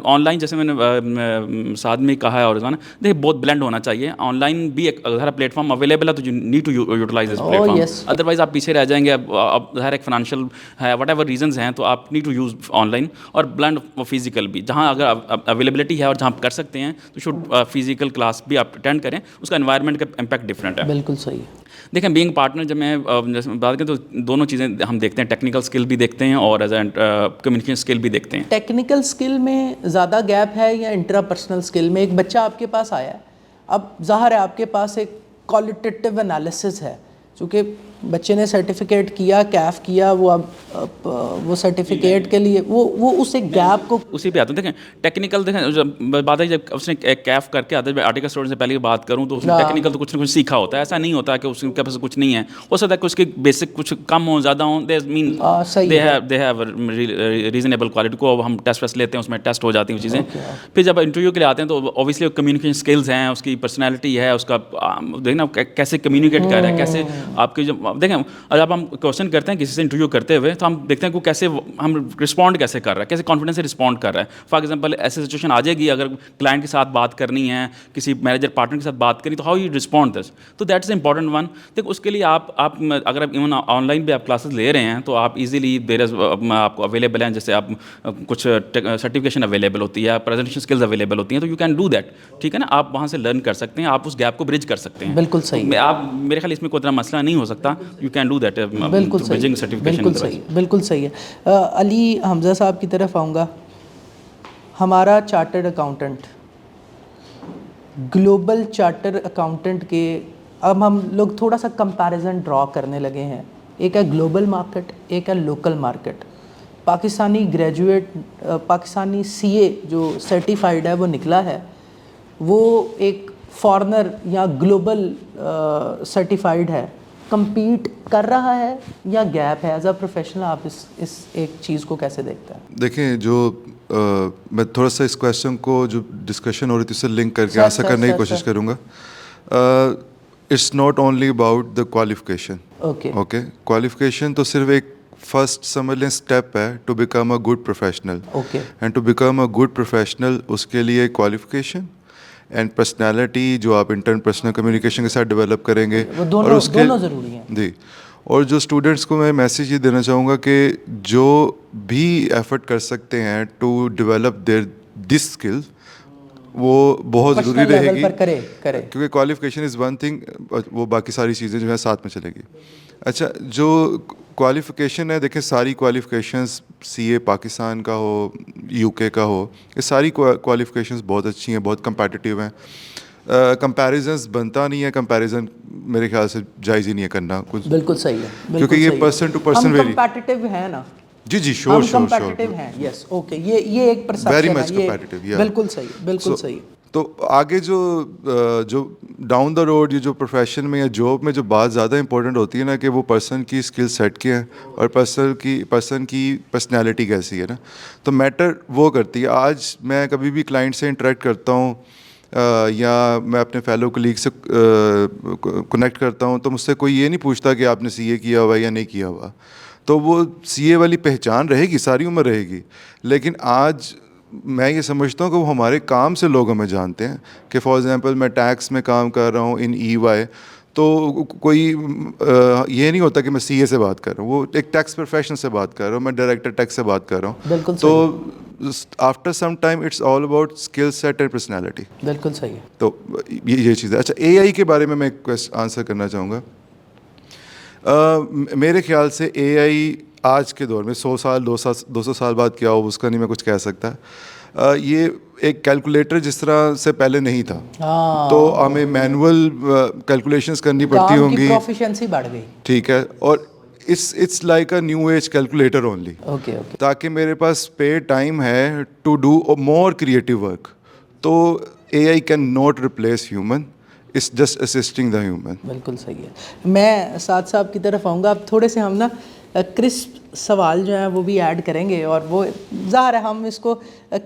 Speaker 4: آن لائن جیسے میں نے ساتھ میں کہا ہے, اور دیکھیں بہت بلینڈ ہونا چاہیے. آن لائن بھی ایک ظاہر پلیٹ فارم اویلیبل ہے تو you need to utilize this platform, otherwise آپ پیچھے رہ جائیں گے. اب ظاہر ایک فائنینشیل ہے, وٹ ایور ریزنز ہیں, تو آپ need to use online اور بلینڈ فزیکل بھی. جہاں اگر اویلیبلٹی ہے اور جہاں آپ کر سکتے ہیں تو شوڈ فزیکل کلاس بھی آپ اٹینڈ کریں, اس کا انوائرمنٹ کا امپیکٹ ڈفرینٹ ہے.
Speaker 1: بالکل صحیح ہے.
Speaker 4: دیکھیں بینگ پارٹنر جب میں بات کریں تو دونوں چیزیں ہم دیکھتے ہیں, ٹیکنیکل اسکل بھی دیکھتے ہیں اور ایز اے کمیونیکیشن اسکل بھی دیکھتے ہیں.
Speaker 1: ٹیکنیکل اسکل میں زیادہ گیپ ہے یا انٹرا پرسنل اسکل میں؟ ایک بچہ آپ کے پاس آیا ہے, اب ظاہر ہے آپ کے پاس ایک کوالیٹیٹیو انالیسس ہے, چونکہ بچے نے سرٹیفکیٹ کیا, کیف کیا, وہ اب وہ سرٹیفکیٹ کے لیے وہ اس ایک گیپ کو
Speaker 4: اسی پہ آتے ہیں. دیکھیں ٹیکنیکل, دیکھیں جب بات ہے جب اس نے کیف کر کے آتا ہے, آرٹیکل اسٹوڈنٹ سے پہلے بات کروں تو اس نے ٹیکنیکل تو کچھ نہ کچھ سیکھا ہوتا ہے. ایسا نہیں ہوتا کہ اس کے پاس کچھ نہیں ہے, ہو سکتا ہے کہ اس کے بیسک کچھ کم ہوں زیادہ ہوں, دے ہیو ریزنیبل کوالٹی کو. اب ہم ٹیسٹ لیتے ہیں, اس میں ٹیسٹ ہو جاتی ہیں وہ چیزیں. پھر جب انٹرویو کے لیے آتے ہیں تو اوبیسلی کمیونیکیشن اسکلز ہیں, اس کی پرسنالٹی ہے, اس کا دیکھنا کیسے کمیونیکیٹ کر رہا ہے, کیسے آپ کی جب دیکھیں جب ہم کوشچن کرتے ہیں کسی سے انٹرویو کرتے ہوئے تو ہم دیکھتے ہیں کہ کیسے ہم رسپونڈ کیسے کر رہا ہے, کیسے کانفیڈنس سے رسپونڈ کر رہا ہے. فار ایگزامپل ایسی سچویشن آ جائے گی اگر کلائنٹ کے ساتھ بات کرنی ہے, کسی مینیجر پارٹنر کے ساتھ بات کرنی, تو ہاؤ یو رسپونڈ دس, تو دیٹ از امپورٹنٹ ون. دیکھ اس کے لیے آپ اگر ایون آن لائن بھی آپ کلاسز لے رہے ہیں تو آپ ایزیلی دیر از آپ کو اویلیبل ہیں, جیسے آپ کچھ سرٹیفکیشن اویلیبل ہوتی ہے, پریزنٹیشن اسکلز اویلیبل ہوتی ہیں, تو یو کین ڈو دیٹ. ٹھیک ہے نا, آپ وہاں سے لرن کر سکتے ہیں, آپ اس گیپ کو برج کر سکتے ہیں.
Speaker 1: بالکل صحیح.
Speaker 4: آپ میرے خیال اس میں کوئی اتنا مسئلہ نہیں ہو سکتا, یو کین ڈو دیٹ.
Speaker 1: بالکل صحیح, بالکل صحیح, بالکل صحیح ہے. علی حمزہ صاحب کی طرف آؤں گا. ہمارا chartered accountant, global charter accountant کے اب ہم لوگ تھوڑا سا کمپیریزن ڈرا کرنے لگے ہیں. ایک ہے گلوبل مارکیٹ, ایک ہے local market. Pakistani graduate, Pakistani C A جو سرٹیفائیڈ ہے وہ نکلا ہے, وہ ایک فارنر یا گلوبل سرٹیفائیڈ ہے, کمپیٹ کر رہا ہے یا گیپ ہے؟ ایز اے پروفیشنل آپ اس ایک چیز کو کیسے دیکھتے ہیں؟
Speaker 5: دیکھیں جو میں تھوڑا سا اس کویشچن کو جو ڈسکشن ہو رہی تھی اس سے لنک کر کے آنسر کرنے کی کوشش کروں گا. It's not only about the qualification. Okay, qualification تو صرف ایک فرسٹ سمجھ لیں اسٹیپ ہے to become a good professional. And to become a good professional اس کے لیے کوالیفیکیشن اینڈ پرسنالٹی جو آپ انٹر پرسنل کمیونیکیشن کے ساتھ ڈیولپ کریں گے, اور اس کے
Speaker 1: ضروری ہیں.
Speaker 5: جی, اور جو اسٹوڈنٹس کو میں میسیج یہ دینا چاہوں گا کہ جو بھی ایفرٹ کر سکتے ہیں to develop their this skill وہ بہت ضروری رہے گی, کیونکہ کوالیفیکیشن از ون تھنگ, وہ باقی ساری چیزیں جو ہیں ساتھ میں چلے گی. اچھا, جو کوالیفیکیشن ہے, دیکھیں ساری کوالیفیکیشنز سی اے پاکستان کا ہو, یو کے کا ہو, یہ ساری کوالیفیکیشنز بہت اچھی ہیں, بہت کمپیٹیٹیو ہیں. کمپیریزنز بنتا نہیں ہے, کمپیریزن میرے خیال سے جائز ہی نہیں ہے کرنا کچھ.
Speaker 1: بالکل صحیح ہے,
Speaker 5: کیونکہ یہ person to person very
Speaker 1: competitive ہے نا.
Speaker 5: جی جی, شور شور
Speaker 1: کمپیٹیٹیو ہیں. یس, اوکے, یہ ایک پرسپشن ہے,
Speaker 5: ویری مچ کمپیٹیٹیو.
Speaker 1: بالکل صحیح, بالکل صحیح.
Speaker 5: تو آگے جو ڈاؤن دا روڈ یہ جو پروفیشن میں یا جاب میں جو بات زیادہ امپورٹنٹ ہوتی ہے نا, کہ وہ پرسن کی اسکل سیٹ کیا ہے اور پرسن کی پرسنالٹی کیسی ہے نا, تو میٹر وہ کرتی ہے. آج میں کبھی بھی کلائنٹ سے انٹریکٹ کرتا ہوں یا میں اپنے فیلو کلیگ سے کنیکٹ کرتا ہوں, تو مجھ سے کوئی یہ نہیں پوچھتا کہ آپ نے سی اے کیا ہوا یا نہیں کیا ہوا. تو وہ سی اے والی پہچان رہے گی, ساری عمر رہے گی, لیکن آج میں یہ سمجھتا ہوں کہ وہ ہمارے کام سے لوگ ہمیں جانتے ہیں. کہ فار ایگزامپل میں ٹیکس میں کام کر رہا ہوں ان ای وائی, تو کوئی یہ نہیں ہوتا کہ میں سی اے سے بات کر رہا ہوں, وہ ایک ٹیکس پروفیشن سے بات کر رہا ہوں, میں ڈائریکٹر ٹیکس سے بات کر رہا ہوں.
Speaker 1: بالکل
Speaker 5: تو after some time it's all about skill set and personality.
Speaker 1: بالکل صحیح ہے.
Speaker 5: تو یہ چیز ہے. اچھا, اے آئی کے بارے میں ایک آنسر کرنا چاہوں گا. میرے خیال سے اے آئی آج کے دور میں 100 سال 200 سال بعد کیا ہو اس کا نہیں میں کچھ کہہ سکتا. یہ ایک کیلکولیٹر جس طرح سے پہلے نہیں تھا, تو ہمیں مینول کیلکولیشنز کرنی پڑتی ہوں گی,
Speaker 1: پروفیشنسی بڑھ گئی.
Speaker 5: ٹھیک ہے, اور it's like a new age calculator only, تاکہ میرے پاس اسپیئر ٹائم ہے to do more creative work. تو A I can not replace human, it's just assisting the human.
Speaker 1: بالکل صحیح ہے. میں سعد صاحب کی طرف آؤں گا. اب تھوڑے سے ہم نا کرسپ سوال جو ہیں وہ بھی ایڈ کریں گے, اور وہ ظاہر ہے ہم اس کو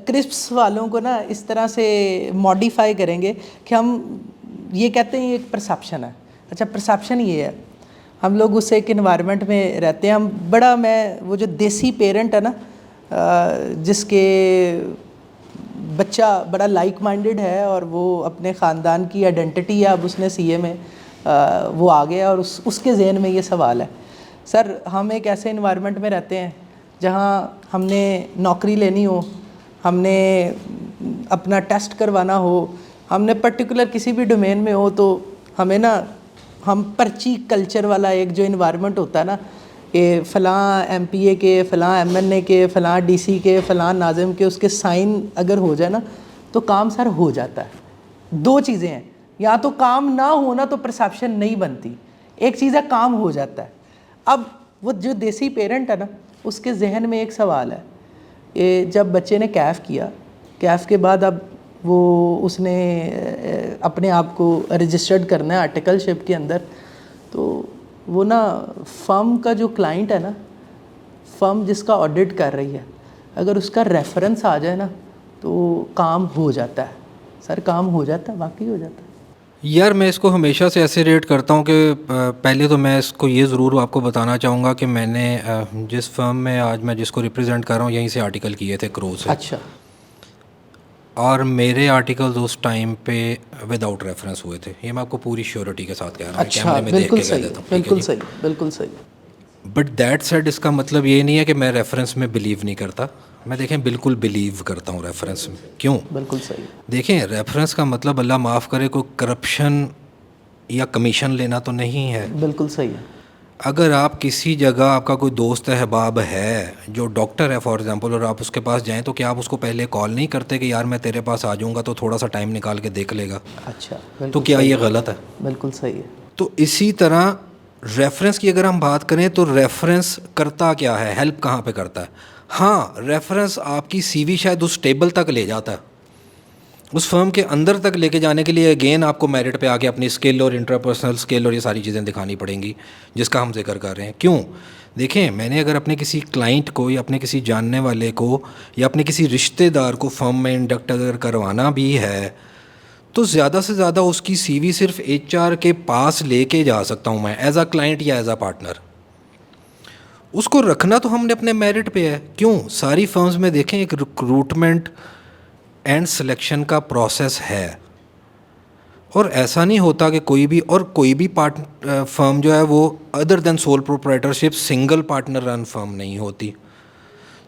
Speaker 1: کرسپ سوالوں کو نا اس طرح سے ماڈیفائی کریں گے کہ ہم یہ کہتے ہیں یہ ایک پرسیپشن ہے. اچھا, پرسیپشن یہ ہے, ہم لوگ اس ایک انوائرمنٹ میں رہتے ہیں. ہم بڑا, میں وہ جو دیسی پیرنٹ ہے نا, جس کے بچہ بڑا لائک مائنڈڈ ہے اور وہ اپنے خاندان کی آئیڈینٹی ہے, اب اس نے سی اے میں وہ آ گیا اور اس کے ذہن میں یہ سوال ہے. سر, ہم ایک ایسے انوائرمنٹ میں رہتے ہیں جہاں ہم نے نوکری لینی ہو, ہم نے اپنا ٹیسٹ کروانا ہو, ہم نے پرٹیکولر کسی بھی ڈومین میں ہو, تو ہمیں نا ہم پرچی کلچر والا ایک جو انوائرمنٹ ہوتا ہے نا, کہ فلاں ایم پی اے کے, فلاں ایم این اے کے, فلاں ڈی سی کے, فلاں ناظم کے, اس کے سائن اگر ہو جائے نا تو کام سر ہو جاتا ہے. دو چیزیں ہیں, یا تو کام نہ ہونا تو پرسیپشن نہیں بنتی, ایک چیز ہے کام ہو جاتا ہے. اب وہ جو دیسی پیرنٹ ہے نا اس کے ذہن میں ایک سوال ہے کہ جب بچے نے کیف کیا, کیف کے بعد اب وہ اس نے اپنے آپ کو رجسٹرڈ کرنا ہے آرٹیکل شپ کے اندر, تو وہ نا فرم کا جو کلائنٹ ہے نا, فرم جس کا آڈٹ کر رہی ہے, اگر اس کا ریفرنس آ جائے نا تو کام ہو جاتا ہے. سر کام ہو جاتا ہے, واقعی ہو جاتا ہے.
Speaker 2: یار میں اس کو ہمیشہ سے ایسے ریٹ کرتا ہوں کہ پہلے تو میں اس کو یہ ضرور آپ کو بتانا چاہوں گا کہ میں نے جس فرم میں آج میں جس کو ریپرزینٹ کر رہا ہوں یہیں سے آرٹیکل کیے تھے کرو سے.
Speaker 1: اچھا.
Speaker 2: اور میرے آرٹیکلز اس ٹائم پہ ود آؤٹ ریفرنس ہوئے تھے. یہ میں آپ کو پوری شیورٹی کے ساتھ کہہ رہا ہوں,
Speaker 1: اچھا بالکل صحیح, بالکل صحیح, بالکل صحیح.
Speaker 2: بٹ دیٹ سیڈ اس کا مطلب یہ نہیں ہے کہ میں ریفرنس میں بلیو نہیں کرتا. میں دیکھیں بالکل بلیو کرتا ہوں ریفرنس میں. کیوں؟
Speaker 1: بالکل صحیح.
Speaker 2: دیکھیں ریفرنس کا مطلب اللہ معاف کرے کوئی کرپشن یا کمیشن لینا تو نہیں ہے.
Speaker 1: بالکل صحیح ہے.
Speaker 2: اگر آپ کسی جگہ آپ کا کوئی دوست احباب ہے جو ڈاکٹر ہے فار ایگزامپل, اور آپ اس کے پاس جائیں تو کیا آپ اس کو پہلے کال نہیں کرتے کہ یار میں تیرے پاس آ جاؤں گا تو تھوڑا سا ٹائم نکال کے دیکھ لے گا؟
Speaker 1: اچھا.
Speaker 2: تو کیا یہ غلط ہے؟
Speaker 1: بالکل صحیح ہے.
Speaker 2: تو اسی طرح ریفرنس کی اگر ہم بات کریں تو ریفرنس کرتا کیا ہے, ہیلپ کہاں پہ کرتا ہے؟ ہاں ریفرنس آپ کی سی وی شاید اس ٹیبل تک لے جاتا ہے, اس فرم کے اندر تک لے کے جانے کے لیے اگین آپ کو میرٹ پہ آ کے اپنی اسکل اور انٹرپرسنل اسکل اور یہ ساری چیزیں دکھانی پڑیں گی جس کا ہم ذکر کر رہے ہیں. کیوں؟ دیکھیں میں نے اگر اپنے کسی کلائنٹ کو یا اپنے کسی جاننے والے کو یا اپنے کسی رشتہ دار کو فرم میں انڈکٹ اگر کروانا بھی ہے تو زیادہ سے زیادہ اس کی سی وی صرف ایچ آر کے پاس لے کے جا سکتا ہوں میں ایز اے کلائنٹ یا ایز اے پارٹنر. اس کو رکھنا تو ہم نے اپنے میرٹ پہ ہے. کیوں؟ ساری فرمز میں دیکھیں ایک ریکروٹمنٹ اینڈ سلیکشن کا پروسیس ہے, اور ایسا نہیں ہوتا کہ کوئی بھی فرم جو ہے وہ ادر دین سول پروپرائٹرشپ سنگل پارٹنر رن فرم نہیں ہوتی.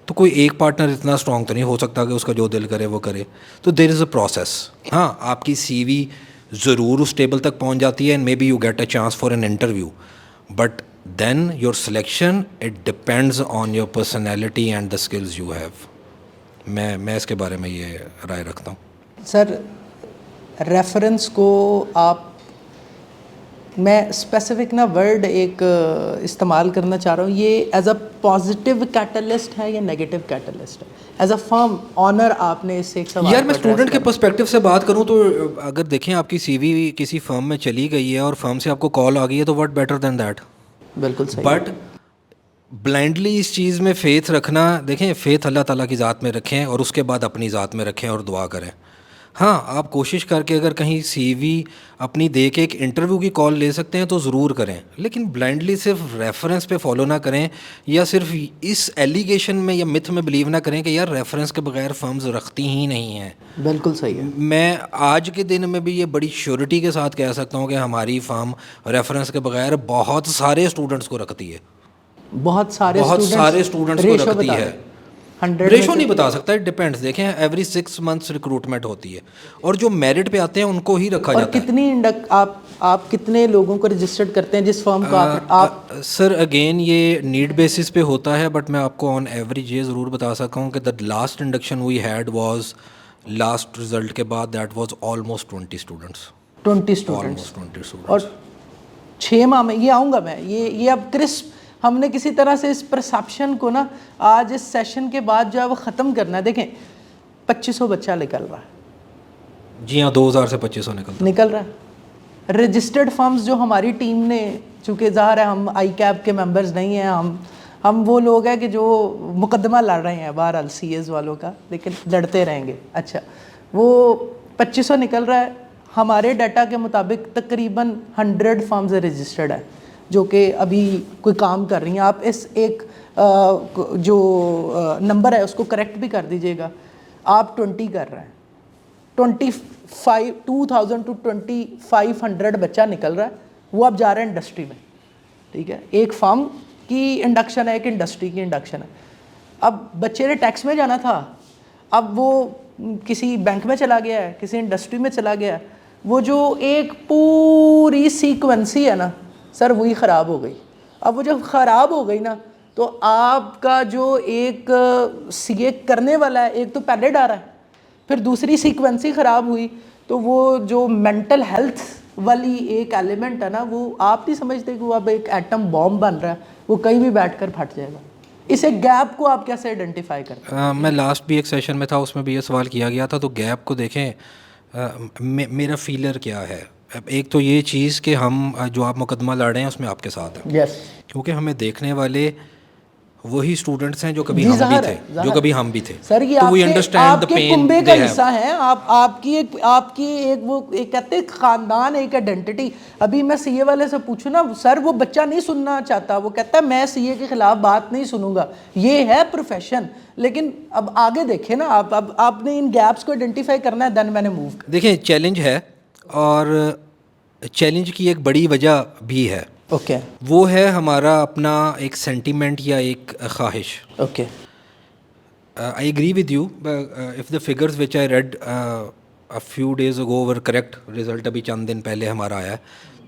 Speaker 2: تو کوئی ایک پارٹنر اتنا اسٹرانگ تو نہیں ہو سکتا کہ اس کا جو دل کرے وہ کرے. تو دیر از اے پروسیس. ہاں آپ کی سی وی ضرور اس ٹیبل تک پہنچ جاتی ہے and may be you get a chance for an interview, but then your selection it depends on your personality and the skills you have. میں اس کے بارے میں یہ رائے رکھتا ہوں.
Speaker 1: سر ریفرنس کو آپ, میں اسپیسیفک نا ورڈ ایک استعمال کرنا چاہ رہا ہوں, یہ ایز اے پازیٹیو کیٹلسٹ ہے یا نیگیٹو کیٹلسٹ ہے؟ ایز اے فرم آنر آپ نے اس سے ایک سوال.
Speaker 2: یار میں اسٹوڈنٹ کے پرسپیکٹیو سے بات کروں تو اگر دیکھیں آپ کی سی وی کسی فرم میں چلی گئی ہے اور فرم سے آپ کو کال آ گئی ہے تو واٹ بیٹر دین دیٹ.
Speaker 1: بالکل صحیح.
Speaker 2: بٹ بلائنڈلی اس چیز میں فیتھ رکھنا, دیکھیں فیتھ اللہ تعالیٰ کی ذات میں رکھیں اور اس کے بعد اپنی ذات میں رکھیں اور دعا کریں. ہاں آپ کوشش کر کے اگر کہیں سی وی اپنی دے کے ایک انٹرویو کی کال لے سکتے ہیں تو ضرور کریں, لیکن بلائنڈلی صرف ریفرنس پہ فالو نہ کریں یا صرف اس ایلیگیشن میں یا متھ میں بلیو نہ کریں کہ یار ریفرنس کے بغیر فرمز رکھتی ہی نہیں ہیں.
Speaker 1: بالکل صحیح ہے.
Speaker 2: میں آج کے دن میں بھی یہ بڑی شیورٹی کے ساتھ کہہ سکتا ہوں کہ ہماری فرم ریفرنس کے بغیر بہت سارے اسٹوڈنٹس کو رکھتی ہے.
Speaker 1: بہت سارے
Speaker 2: اسٹوڈنٹس کو رکھتی ہے. ریشو نہیں بتا سکتا, اٹ ڈیپینڈس. دیکھیں ایوری 6 months ریکروٹمنٹ ہوتی ہے اور جو میرٹ پہ آتے ہیں ان کو ہی رکھا جاتا ہے.
Speaker 1: اور کتنی آپ کتنے لوگوں کو رجسٹرڈ کرتے ہیں جس فرم کو آپ؟
Speaker 2: سر اگین یہ نیڈ بیسس پہ ہوتا ہے, بٹ میں آپ کو آن ایوریج یہ ضرور بتا سکتا ہوں کہ the last induction we had was last result کے بعد that was almost 20 students.
Speaker 1: 20 students. اور 6 ماہ میں یہ آؤں گا میں, یہ اب کرسپ ہم نے کسی طرح سے اس پرسیپشن کو نا آج اس سیشن کے بعد جو ہے وہ ختم کرنا ہے. دیکھیں 2500 بچہ نکل رہا ہے.
Speaker 2: جی ہاں 2000 سے 2500
Speaker 1: نکل رہا ہے. رجسٹرڈ فرمز جو ہماری ٹیم نے, چونکہ ظاہر ہے ہم آئی کیپ کے ممبرز نہیں ہیں, ہم وہ لوگ ہیں کہ جو مقدمہ لڑ رہے ہیں بہرحال سی ایز والوں کا, لیکن لڑتے رہیں گے. اچھا وہ 2500 نکل رہا ہے. ہمارے ڈیٹا کے مطابق تقریباً 100 فرمز رجسٹرڈ ہیں جو کہ ابھی کوئی کام کر رہی ہیں. آپ اس ایک جو نمبر ہے اس کو کریکٹ بھی کر دیجیے گا. آپ 20 کر رہے ہیں, 2000 to 2500 بچہ نکل رہا ہے, وہ اب جا رہے ہیں انڈسٹری میں. ٹھیک ہے, ایک فارم کی انڈکشن ہے, ایک انڈسٹری کی انڈکشن ہے. اب بچے نے ٹیکس میں جانا تھا, اب وہ کسی بینک میں چلا گیا ہے, کسی انڈسٹری میں چلا گیا ہے. وہ جو ایک پوری سیکوینسی ہے نا سر وہی خراب ہو گئی. اب وہ جب خراب ہو گئی نا تو آپ کا جو ایک سی اے کرنے والا ہے, ایک تو پہلے ڈارا ہے, پھر دوسری سیکوینسی خراب ہوئی, تو وہ جو مینٹل ہیلتھ والی ایک ایلیمنٹ ہے نا, وہ آپ نہیں سمجھتے کہ وہ اب ایک ایٹم بام بن رہا ہے, وہ کہیں بھی بیٹھ کر پھٹ جائے گا. اس ایک گیپ کو آپ کیسے آئیڈینٹیفائی کرتے ہیں؟
Speaker 2: میں لاسٹ بھی ایک سیشن میں تھا, اس میں بھی یہ سوال کیا گیا تھا. تو گیپ کو دیکھیں, میرا فیلر کیا ہے. ایک تو یہ چیز کہ ہم جو آپ مقدمہ لڑ رہے ہیں اس میں آپ کے ساتھ ہیں,
Speaker 1: یس,
Speaker 2: کیونکہ ہمیں دیکھنے والے وہی اسٹوڈنٹس ہیں جو کبھی ہم بھی تھے, جو کبھی ہم بھی تھے.
Speaker 1: سر یہ
Speaker 2: تو وی
Speaker 1: آپ
Speaker 2: انڈرسٹینڈ
Speaker 1: کے کنبے کا حصہ ہیں, آپ کی ایک وہ ایک کہتے ہیں خاندان, ایک آئیڈینٹی. ابھی میں سی اے والے سے پوچھوں نا سر, وہ بچہ نہیں سننا چاہتا, وہ کہتا ہے میں سی اے کے خلاف بات نہیں سنوں گا, یہ ہے پروفیشن. لیکن اب آگے دیکھیں نا, آپ نے ان گیپس کو آئیڈینٹیفائی کرنا ہے, دین میں نے موو.
Speaker 2: دیکھیں چیلنج ہے, اور چیلنج کی ایک بڑی وجہ بھی ہے.
Speaker 1: اوکے,
Speaker 2: وہ ہے ہمارا اپنا ایک سینٹیمنٹ یا ایک خواہش.
Speaker 1: Okay,
Speaker 2: I agree with you, if the figures which I read a few days ago were correct, result ابھی چند دن پہلے ہمارا آیا ہے,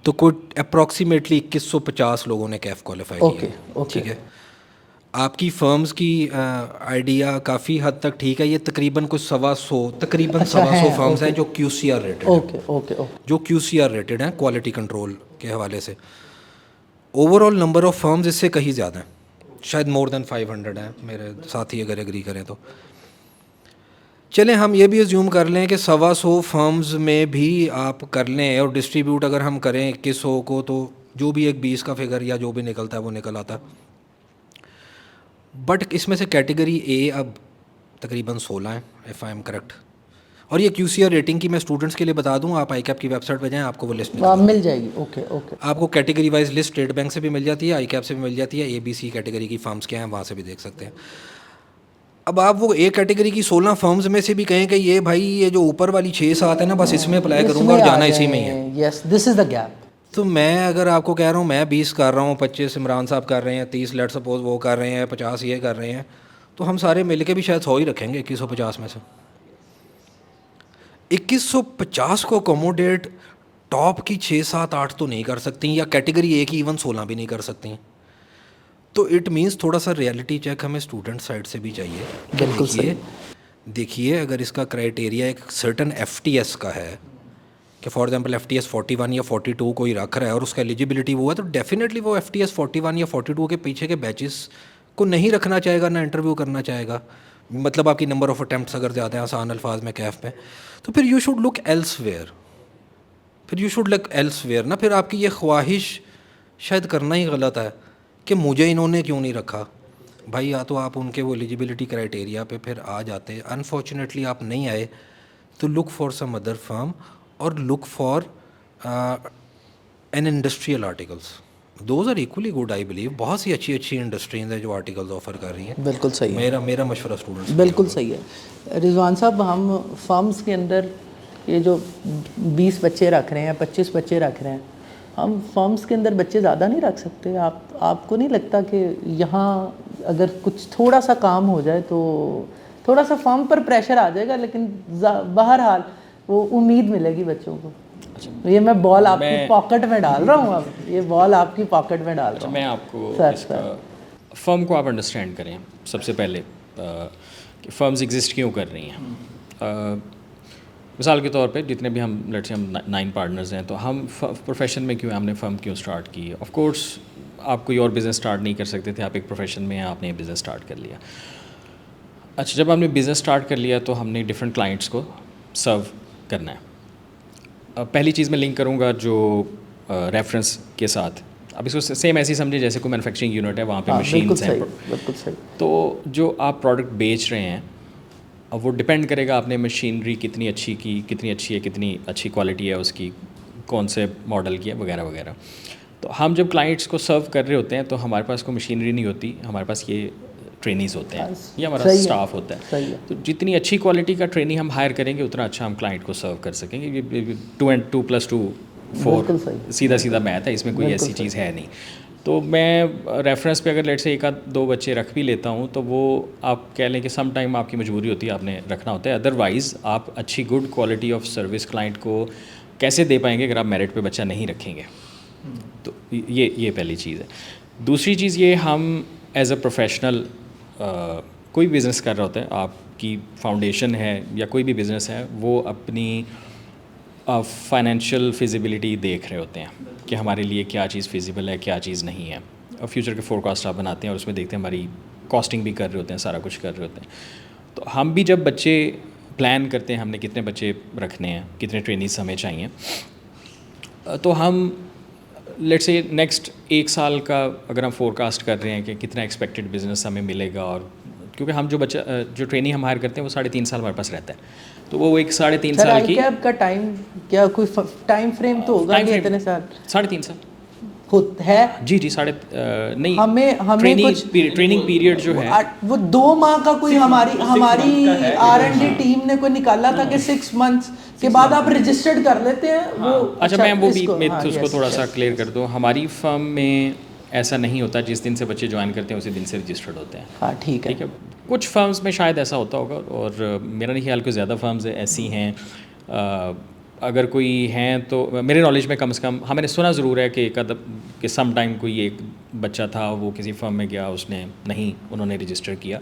Speaker 2: تو کوئی اپروکسیمیٹلی 2150 لوگوں نے کیف کوالیفائی کیا. ٹھیک ہے, آپ کی فرمز کی آئیڈیا کافی حد تک ٹھیک ہے. یہ تقریباً کوئی 100 فرمز ہیں جو کیو سی آر ریٹڈ ہیں, جو کیو سی آر ریٹڈ ہیں کوالٹی کنٹرول کے حوالے سے. Overall number of firms اس سے کہیں زیادہ ہیں, شاید مور دین 500 ہیں. میرے ساتھی اگر ایگری کریں تو چلیں ہم یہ بھی ایزیوم کر لیں کہ 100 فرمز میں بھی آپ کر لیں, اور ڈسٹریبیوٹ اگر ہم کریں 2100 کو, تو جو بھی ایک 20 کا فگر یا جو بھی نکلتا ہے وہ نکل آتا ہے. بٹ اس میں سے کیٹیگری اے اب تقریباً 16 ہیں ایف آئی ایم کریکٹ. اور یہ کیو سی آر ریٹنگ کی میں اسٹوڈنٹس کے لیے بتا دوں, آپ آئی کیپ کی ویب سائٹ پہ جائیں, آپ کو وہ لسٹ
Speaker 1: مل جائے گی. اوکے,
Speaker 2: آپ کو category wise list state bank سے بھی مل جاتی ہے, آئی کیپ سے بھی مل جاتی ہے, اے بی سی کیٹیگری کی فرمز کیا ہیں وہاں سے بھی دیکھ سکتے ہیں. اب آپ وہ اے کیٹیگری کی 16 فرمز میں سے بھی کہیں کہ یہ بھائی یہ جو اوپر والی 6-7 ہے نا, بس اس میں اپلائی کروں گا اور جانا اسی میں ہی ہے.
Speaker 1: یس, دس از دا گیپ.
Speaker 2: تو میں اگر آپ کو کہہ رہا ہوں میں 20 کر رہا ہوں, 25 عمران صاحب کر رہے ہیں, 30 لیٹ سپوز وہ کر رہے ہیں, 50 یہ کر رہے ہیں, تو ہم سارے مل کے بھی شاید 100 ہی رکھیں گے 2150 میں سے. 2150 کو اکوموڈیٹ ٹاپ کی 6-7-8 تو نہیں کر سکتی, یا کیٹیگری اے کی ایون 16 بھی نہیں کر سکتی. تو اٹ مینس تھوڑا سا ریئلٹی چیک ہمیں اسٹوڈنٹ سائڈ سے بھی چاہیے.
Speaker 1: بالکل
Speaker 2: دیکھیے اگر اس کا کرائٹیریا ایک سرٹن ایف ٹی ایس کا ہے کہ for example F T S 41 یا 42 کوئی رکھ رہا ہے اور اس کا ایلیجیبلٹی وہ ہے, تو ڈیفینیٹلی وہ ایف ٹی ایس 41 یا 42 کے پیچھے کے بیچز کو نہیں رکھنا چاہے گا, نہ انٹرویو کرنا چاہے گا. مطلب آپ کی نمبر آف اٹیمپٹس اگر زیادہ ہیں آسان الفاظ میں کیف میں, تو پھر you should look elsewhere. نا پھر آپ کی یہ خواہش شاید کرنا ہی غلط ہے کہ مجھے انہوں نے کیوں نہیں رکھا. بھائی یا تو آپ ان کے وہ ایلیجیبلٹی کرائٹیریا پہ پھر آ جاتے, انفارچونیٹلی آپ نہیں آئے, تو look for some other firm, اور look for an industrial articles. Those are equally good I believe. بہت سی اچھی انڈسٹریز ہیں جو آرٹیکلز آفر کر رہی ہیں.
Speaker 1: بالکل صحیح ہے,
Speaker 2: میرا مشورہ اسٹوڈنٹس.
Speaker 1: بالکل صحیح ہے. رضوان صاحب, ہم فرمز کے اندر یہ جو 20 بچے رکھ رہے ہیں, 25 بچے رکھ رہے ہیں, ہم فرمز کے اندر بچے زیادہ نہیں رکھ سکتے؟ آپ کو نہیں لگتا کہ یہاں اگر کچھ تھوڑا سا کام ہو جائے تو تھوڑا سا فرم پر پریشر آ جائے گا, لیکن بہرحال وہ امید ملے گی بچوں کو. یہ میں بال آپ کی پاکٹ میں ڈال رہا ہوں, اب یہ بال آپ کی پاکٹ میں ڈال رہا ہوں.
Speaker 3: میں آپ کو فرم کو آپ انڈرسٹینڈ کریں سب سے پہلے کہ فرمز ایگزسٹ کیوں کر رہی ہیں. مثال کے طور پہ جتنے بھی ہم لیٹ سے ہم 9 پارٹنرز ہیں, تو ہم پروفیشن میں کیوں, ہم نے فرم کیوں اسٹارٹ کی. آف کورس آپ کوئی اور بزنس اسٹارٹ نہیں کر سکتے تھے, آپ ایک پروفیشن میں ہیں, آپ نے یہ بزنس اسٹارٹ کر لیا. اچھا, جب ہم نے بزنس اسٹارٹ کر لیا تو ہم نے ڈفرینٹ کلائنٹس کو سرو کرنا ہے. پہلی چیز میں لنک کروں گا جو ریفرنس کے ساتھ. اب اس کو سیم ایسے ہی سمجھے جیسے کوئی مینوفیکچرنگ یونٹ ہے, وہاں پہ مشینس ہیں.
Speaker 1: بالکل صحیح.
Speaker 3: تو جو آپ پروڈکٹ بیچ رہے ہیں, اب وہ ڈپینڈ کرے گا آپ نے مشینری کتنی اچھی کی, کتنی اچھی ہے, کتنی اچھی کوالٹی ہے اس کی, کون سے ماڈل کی ہے, وغیرہ وغیرہ. تو ہم جب کلائنٹس کو سرو کر رہے ہوتے ہیں تو ہمارے پاس کوئی مشینری نہیں ہوتی, ہمارے پاس یہ ٹرینیز ہوتے ہیں, یہ ہمارا اسٹاف ہوتا ہے. تو جتنی اچھی کوالٹی کا ٹرینی ہم ہائر کریں گے اتنا اچھا ہم کلائنٹ کو سرو کر سکیں گے. 2 and 2 + 2 4 سیدھا میتھ ہے, اس میں کوئی ایسی چیز ہے نہیں. تو میں ریفرنس پہ اگر لیٹ سے 1-2 بچے رکھ بھی لیتا ہوں تو وہ آپ کہہ لیں کہ سم ٹائم آپ کی مجبوری ہوتی ہے, آپ نے رکھنا ہوتا ہے. ادروائز آپ اچھی good quality of service client کو کیسے دے پائیں گے اگر آپ میرٹ پہ بچہ نہیں رکھیں گے. تو یہ پہلی چیز ہے. دوسری چیز یہ, ہم ایز اے پروفیشنل کوئی بزنس کر رہا ہوتا ہے, آپ کی فاؤنڈیشن ہے یا کوئی بھی بزنس ہے, وہ فائنینشیل فیزیبلٹی دیکھ رہے ہوتے ہیں کہ ہمارے لیے کیا چیز فیزیبل ہے, کیا چیز نہیں ہے. اور فیوچر کے فور کاسٹ آپ بناتے ہیں اور اس میں دیکھتے ہیں, ہماری کاسٹنگ بھی کر رہے ہوتے ہیں, سارا کچھ کر رہے ہوتے ہیں. تو ہم بھی جب بچے پلان کرتے ہیں ہم نے کتنے بچے رکھنے ہیں, کتنے ٹرینیز ہمیں چاہیے, تو ہم لیٹس سے نیکسٹ 1 سال کا اگر ہم فور کاسٹ کر رہے ہیں کہ کتنا ایکسپیکٹڈ بزنس ہمیں ملے گا, اور کیونکہ ہم جو ٹریننگ ہم ہائر کرتے ہیں وہ 3.5 سال ہمارے پاس رہتا ہے, تو وہ ایک 3.5 سال کی
Speaker 1: کیب کا ٹائم, کیا کوئی ٹائم فریم تو ہوگا کہ اتنے سال؟
Speaker 3: 3.5 سال
Speaker 1: ہے.
Speaker 3: جی نہیں,
Speaker 1: ہمیں
Speaker 3: ٹریننگ پیریڈ جو ہے
Speaker 1: وہ 2 ماہ کا کوئی ہماری R&D ٹیم نے کوئی نکالا تھا کہ 6 months کے بعد آپ رجسٹرڈ کر لیتے ہیں وہ.
Speaker 3: اچھا میں وہ بھی اس کو تھوڑا سا کلیئر کر دوں, ہماری فرم میں ایسا نہیں ہوتا, جس دن سے بچے جوائن کرتے ہیں اسی دن سے رجسٹرڈ ہوتے ہیں.
Speaker 1: ہاں ٹھیک ہے.
Speaker 3: کچھ فرمز میں شاید ایسا ہوتا ہوگا, اور میرا نہیں خیال کہ زیادہ فرمز ایسی ہیں. اگر کوئی ہیں تو میرے نالج میں کم سے کم ہم نے سنا ضرور ہے کہ سم ٹائم کوئی ایک بچہ تھا وہ کسی فرم میں گیا, اس نے نہیں, انہوں نے رجسٹر کیا,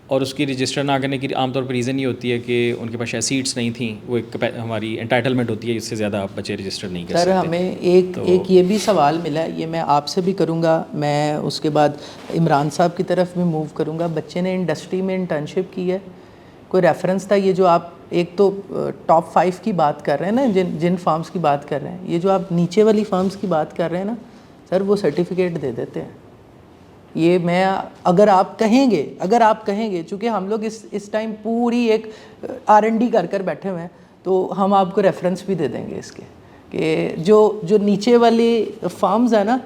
Speaker 3: اور اس کی رجسٹر نہ کرنے کی عام طور پر ریزن یہ ہوتی ہے کہ ان کے پاس شاید سیٹس نہیں تھیں, وہ ایک ہماری انٹائٹلمنٹ ہوتی ہے, اس سے زیادہ آپ بچے رجسٹر نہیں کر سکتے.
Speaker 1: سر ہمیں ایک یہ بھی سوال ملا ہے, یہ میں آپ سے بھی کروں گا, میں اس کے بعد عمران صاحب کی طرف بھی موو کروں گا. بچے نے انڈسٹری میں انٹرنشپ کی ہے, کوئی ریفرنس تھا, یہ جو آپ ایک تو ٹاپ 5 کی بات کر رہے ہیں نا, جن فارمز کی بات کر رہے ہیں, یہ جو آپ نیچے والی فارمز کی بات کر رہے ہیں نا سر, وہ سرٹیفکیٹ دے دیتے ہیں. یہ میں اگر آپ کہیں گے چونکہ ہم لوگ اس ٹائم پوری ایک R&D کر بیٹھے ہوئے ہیں, تو ہم آپ کو ریفرنس بھی دے دیں گے اس کے, کہ جو نیچے والی فارمز ہیں نا,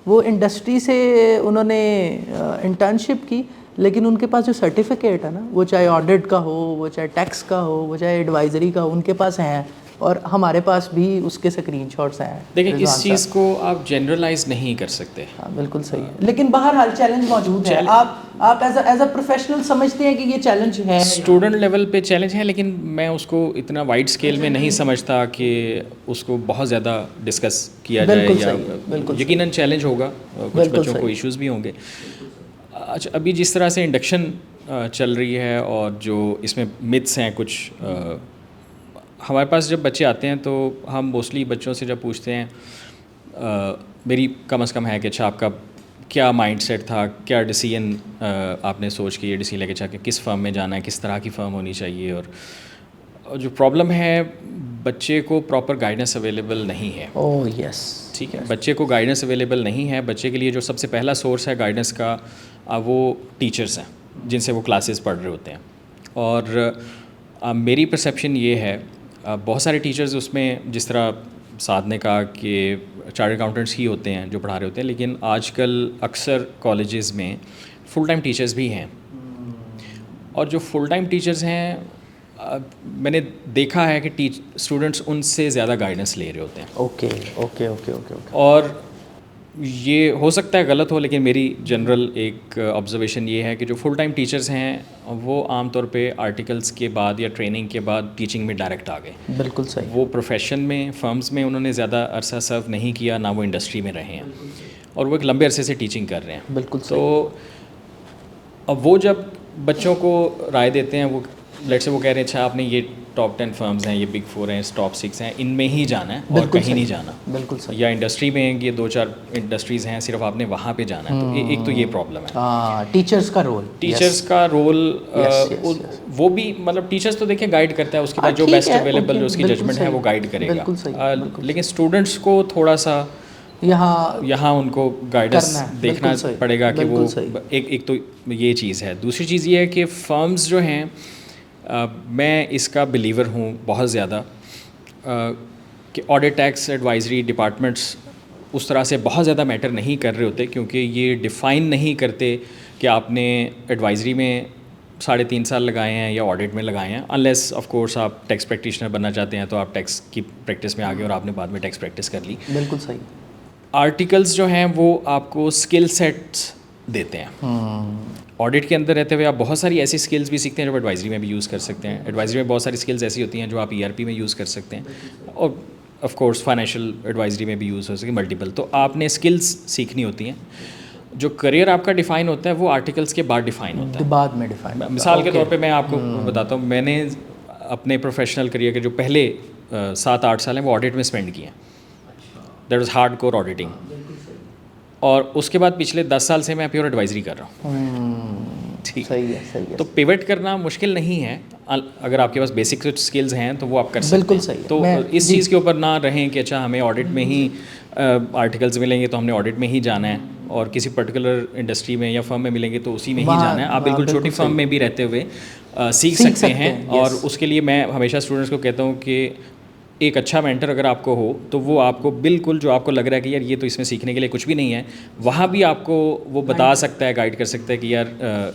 Speaker 1: وہ انڈسٹری سے انہوں نے انٹرنشپ کی, لیکن ان کے پاس جو سرٹیفکیٹ ہے نا, وہ چاہے آڈٹ کا ہو, وہ چاہے ٹیکس کا ہو, وہ چاہے ایڈوائزری کا ہو, ان کے پاس ہیں, اور ہمارے پاس بھی اس کے اسکرین شاٹس ہیں.
Speaker 3: دیکھیں اس چیز کو آپ جنرلائز نہیں کر سکتے.
Speaker 1: ہاں بالکل صحیح ہے, لیکن بہرحال چیلنج موجود ہے. آپ ایز اے پروفیشنل سمجھتے ہیں کہ یہ چیلنج ہے,
Speaker 3: اسٹوڈنٹ لیول پہ چیلنج ہے, لیکن میں اس کو اتنا وائڈ اسکیل میں نہیں سمجھتا کہ اس کو بہت زیادہ ڈسکس کیا جائے, یا یقیناً چیلنج ہوگا, کچھ بچوں کو ایشوز بھی ہوں گے. اچھا ابھی جس طرح سے انڈکشن چل رہی ہے اور جو اس میں متس ہیں کچھ, ہمارے پاس جب بچے آتے ہیں تو ہم موسٹلی بچوں سے جب پوچھتے ہیں, میری کم از کم ہے کہ اچھا آپ کا کیا مائنڈ سیٹ تھا, کیا ڈیسیژن آپ نے سوچ کے یہ ڈیسیژن لے کے چاہ کہ کس فرم میں جانا ہے, کس طرح کی فرم ہونی چاہیے. اور جو پرابلم ہے بچے کو پراپر گائیڈنس اویلیبل نہیں ہے.
Speaker 1: یس
Speaker 3: ٹھیک ہے, بچے کو گائیڈنس اویلیبل نہیں ہے. بچے کے لیے جو سب سے پہلا سورس ہے گائیڈنس کا وہ ٹیچرس ہیں جن سے وہ کلاسز پڑھ رہے ہوتے ہیں. اور میری پرسیپشن یہ ہے, بہت سارے ٹیچرز اس میں, جس طرح سعد نے کہا کہ چارٹرڈ اکاؤنٹنٹس ہی ہوتے ہیں جو پڑھا رہے ہوتے ہیں, لیکن آج کل اکثر کالجز میں فل ٹائم ٹیچرز بھی ہیں. اور جو فل ٹائم ٹیچرز ہیں میں نے دیکھا ہے کہ اسٹوڈنٹس ان سے زیادہ گائیڈنس لے رہے ہوتے ہیں.
Speaker 1: اوکے.
Speaker 3: اور یہ ہو سکتا ہے غلط ہو, لیکن میری جنرل ایک آبزرویشن یہ ہے کہ جو فل ٹائم ٹیچرز ہیں وہ عام طور پہ آرٹیکلس کے بعد یا ٹریننگ کے بعد ٹیچنگ میں ڈائریکٹ آ گئے.
Speaker 1: بالکل صحیح.
Speaker 3: وہ پروفیشن میں فرمز میں انہوں نے زیادہ عرصہ سرو نہیں کیا, نہ وہ انڈسٹری میں رہے ہیں, اور وہ ایک لمبے عرصے سے ٹیچنگ کر رہے ہیں.
Speaker 1: بالکل.
Speaker 3: تو اب وہ جب بچوں کو رائے دیتے ہیں, وہ لیٹ سے وہ کہہ رہے ہیں اچھا آپ نے یہ ٹاپ 10 فرمز ہیں, یہ بگ 4 ہیں, ٹاپ 6 ہیں, ان میں ہی جانا ہے اور کہیں نہیں جانا.
Speaker 1: بالکل صحیح.
Speaker 3: یا انڈسٹری میں یہ 2-4 انڈسٹریز ہیں, صرف آپ نے وہاں پہ جانا ہے. تو ایک تو یہ پرابلم ہے.
Speaker 1: ٹیچرس کا رول
Speaker 3: وہ بھی, مطلب ٹیچرس تو دیکھیں گائیڈ کرتا ہے, اس کے بعد جو بیسٹ اویلیبل جو اس کی ججمنٹ ہے وہ گائیڈ کرے گا. لیکن اسٹوڈنٹس کو تھوڑا سا یہاں ان کو گائیڈنس دیکھنا پڑے گا کہ وہ ایک تو یہ چیز ہے. دوسری چیز یہ ہے کہ فرمز جو ہیں, میں اس کا بلیور ہوں بہت زیادہ کہ آڈٹ, ٹیکس, ایڈوائزری ڈپارٹمنٹس اس طرح سے بہت زیادہ میٹر نہیں کر رہے ہوتے, کیونکہ یہ ڈیفائن نہیں کرتے کہ آپ نے ایڈوائزری میں 3.5 سال لگائے ہیں یا آڈٹ میں لگائے ہیں, انلیس آف کورس آپ ٹیکس پریکٹیشنر بننا چاہتے ہیں تو آپ ٹیکس کی پریکٹس میں آ گئے اور آپ نے بعد میں ٹیکس پریکٹس کر لی.
Speaker 1: بالکل صحیح.
Speaker 3: آرٹیکلس جو ہیں وہ آپ کو اسکل سیٹس دیتے ہیں. آڈٹ کے اندر رہتے ہوئے آپ بہت ساری ایسی اسکلز بھی سیکھتے ہیں جو ایڈوائزری میں بھی یوز کر سکتے ہیں. ایڈوائزری میں بہت ساری اسکلز ایسی ہوتی ہیں جو آپ ERP میں یوز کر سکتے ہیں, اور آف کورس فائنینشیل ایڈوائزری میں بھی یوز ہو سکے ملٹیپل. تو آپ نے اسکلز سیکھنی ہوتی ہیں. جو کریئر آپ کا ڈیفائن ہوتا ہے وہ آرٹیکلس کے بعد ڈیفائن ہوتا ہے,
Speaker 1: بعد میں ڈیفائن.
Speaker 3: مثال کے طور پہ میں آپ کو بتاتا ہوں, میں نے اپنے پروفیشنل کریئر کے جو پہلے 7-8 سال ہیں وہ آڈٹ میں اسپینڈ کیے ہیں. That was hard core auditing. اور اس کے بعد پچھلے 10 سال سے میں پیور ایڈوائزری کر رہا ہوں. ٹھیک ہے. تو پیوٹ کرنا مشکل نہیں ہے اگر آپ کے پاس بیسک اسکلز ہیں تو وہ آپ کر سکتے ہیں.
Speaker 1: بالکل صحیح.
Speaker 3: تو اس چیز کے اوپر نہ رہیں کہ اچھا ہمیں آڈٹ میں ہی آرٹیکلز ملیں گے تو ہم نے آڈٹ میں ہی جانا ہے, اور کسی پرٹیکولر انڈسٹری میں یا فرم میں ملیں گے تو اسی میں ہی جانا ہے. آپ بالکل چھوٹی فرم میں بھی رہتے ہوئے سیکھ سکتے ہیں. اور اس کے لیے میں ہمیشہ اسٹوڈنٹس کو کہتا ہوں کہ ایک اچھا مینٹر اگر آپ کو ہو تو وہ آپ کو بالکل جو آپ کو لگ رہا ہے کہ یار یہ تو اس میں سیکھنے کے لیے کچھ بھی نہیں ہے, وہاں بھی آپ کو وہ بتا سکتا ہے, گائیڈ کر سکتا ہے کہ یار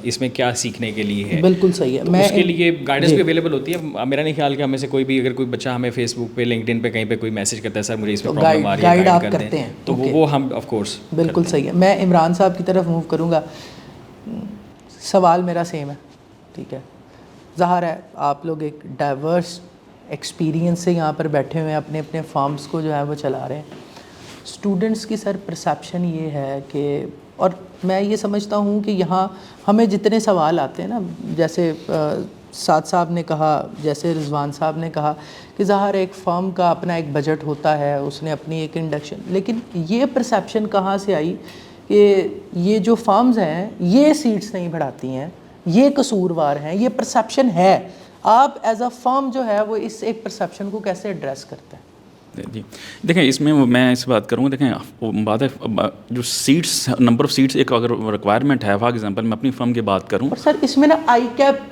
Speaker 3: اس میں کیا سیکھنے کے لیے ہے.
Speaker 1: بالکل صحیح ہے.
Speaker 3: اس کے لیے گائیڈنس بھی اویلیبل ہوتی ہے. میرا نہیں خیال کہ ہمیں سے کوئی بھی اگر کوئی بچہ ہمیں فیس بک پہ, لنکڈ ان پہ کہیں پہ کوئی میسج کرتا ہے سر مجھے اس میں پرابلم آ رہی ہے,
Speaker 1: گائیڈ آپ کرتے ہیں
Speaker 3: تو وہ ہم آف کورس.
Speaker 1: بالکل صحیح ہے. میں عمران صاحب کی طرف موو کروں گا. سوال میرا سیم ہے, ٹھیک ہے. ظاہر ہے آپ لوگ ایک ڈائیورس ایکسپیرینس سے یہاں پر بیٹھے ہوئے ہیں, اپنے اپنے فارمز کو جو ہے وہ چلا رہے ہیں. اسٹوڈنٹس کی سر پرسیپشن یہ ہے کہ, اور میں یہ سمجھتا ہوں کہ یہاں ہمیں جتنے سوال آتے ہیں نا, جیسے سعد صاحب نے کہا, جیسے رضوان صاحب نے کہا کہ ظاہر ایک فرم کا اپنا ایک بجٹ ہوتا ہے, اس نے اپنی ایک انڈکشن, لیکن یہ پرسیپشن کہاں سے آئی کہ یہ جو فارمز ہیں یہ سیٹس نہیں بڑھاتی ہیں, یہ قصوروار ہیں, یہ پرسیپشن ہے. آپ ایز اے فرم جو ہے وہ اس ایک پرسیپشن کو کیسے ایڈریس کرتے ہیں؟
Speaker 4: جی دیکھیں اس میں میں اس بات کروں گا. دیکھیں بات ہے جو سیٹس, نمبر آف سیٹس ایک اگر ریکوائرمنٹ ہے, فار ایگزامپل میں اپنی فرم کی بات کروں,
Speaker 1: اور سر اس میں نا آئی کیپ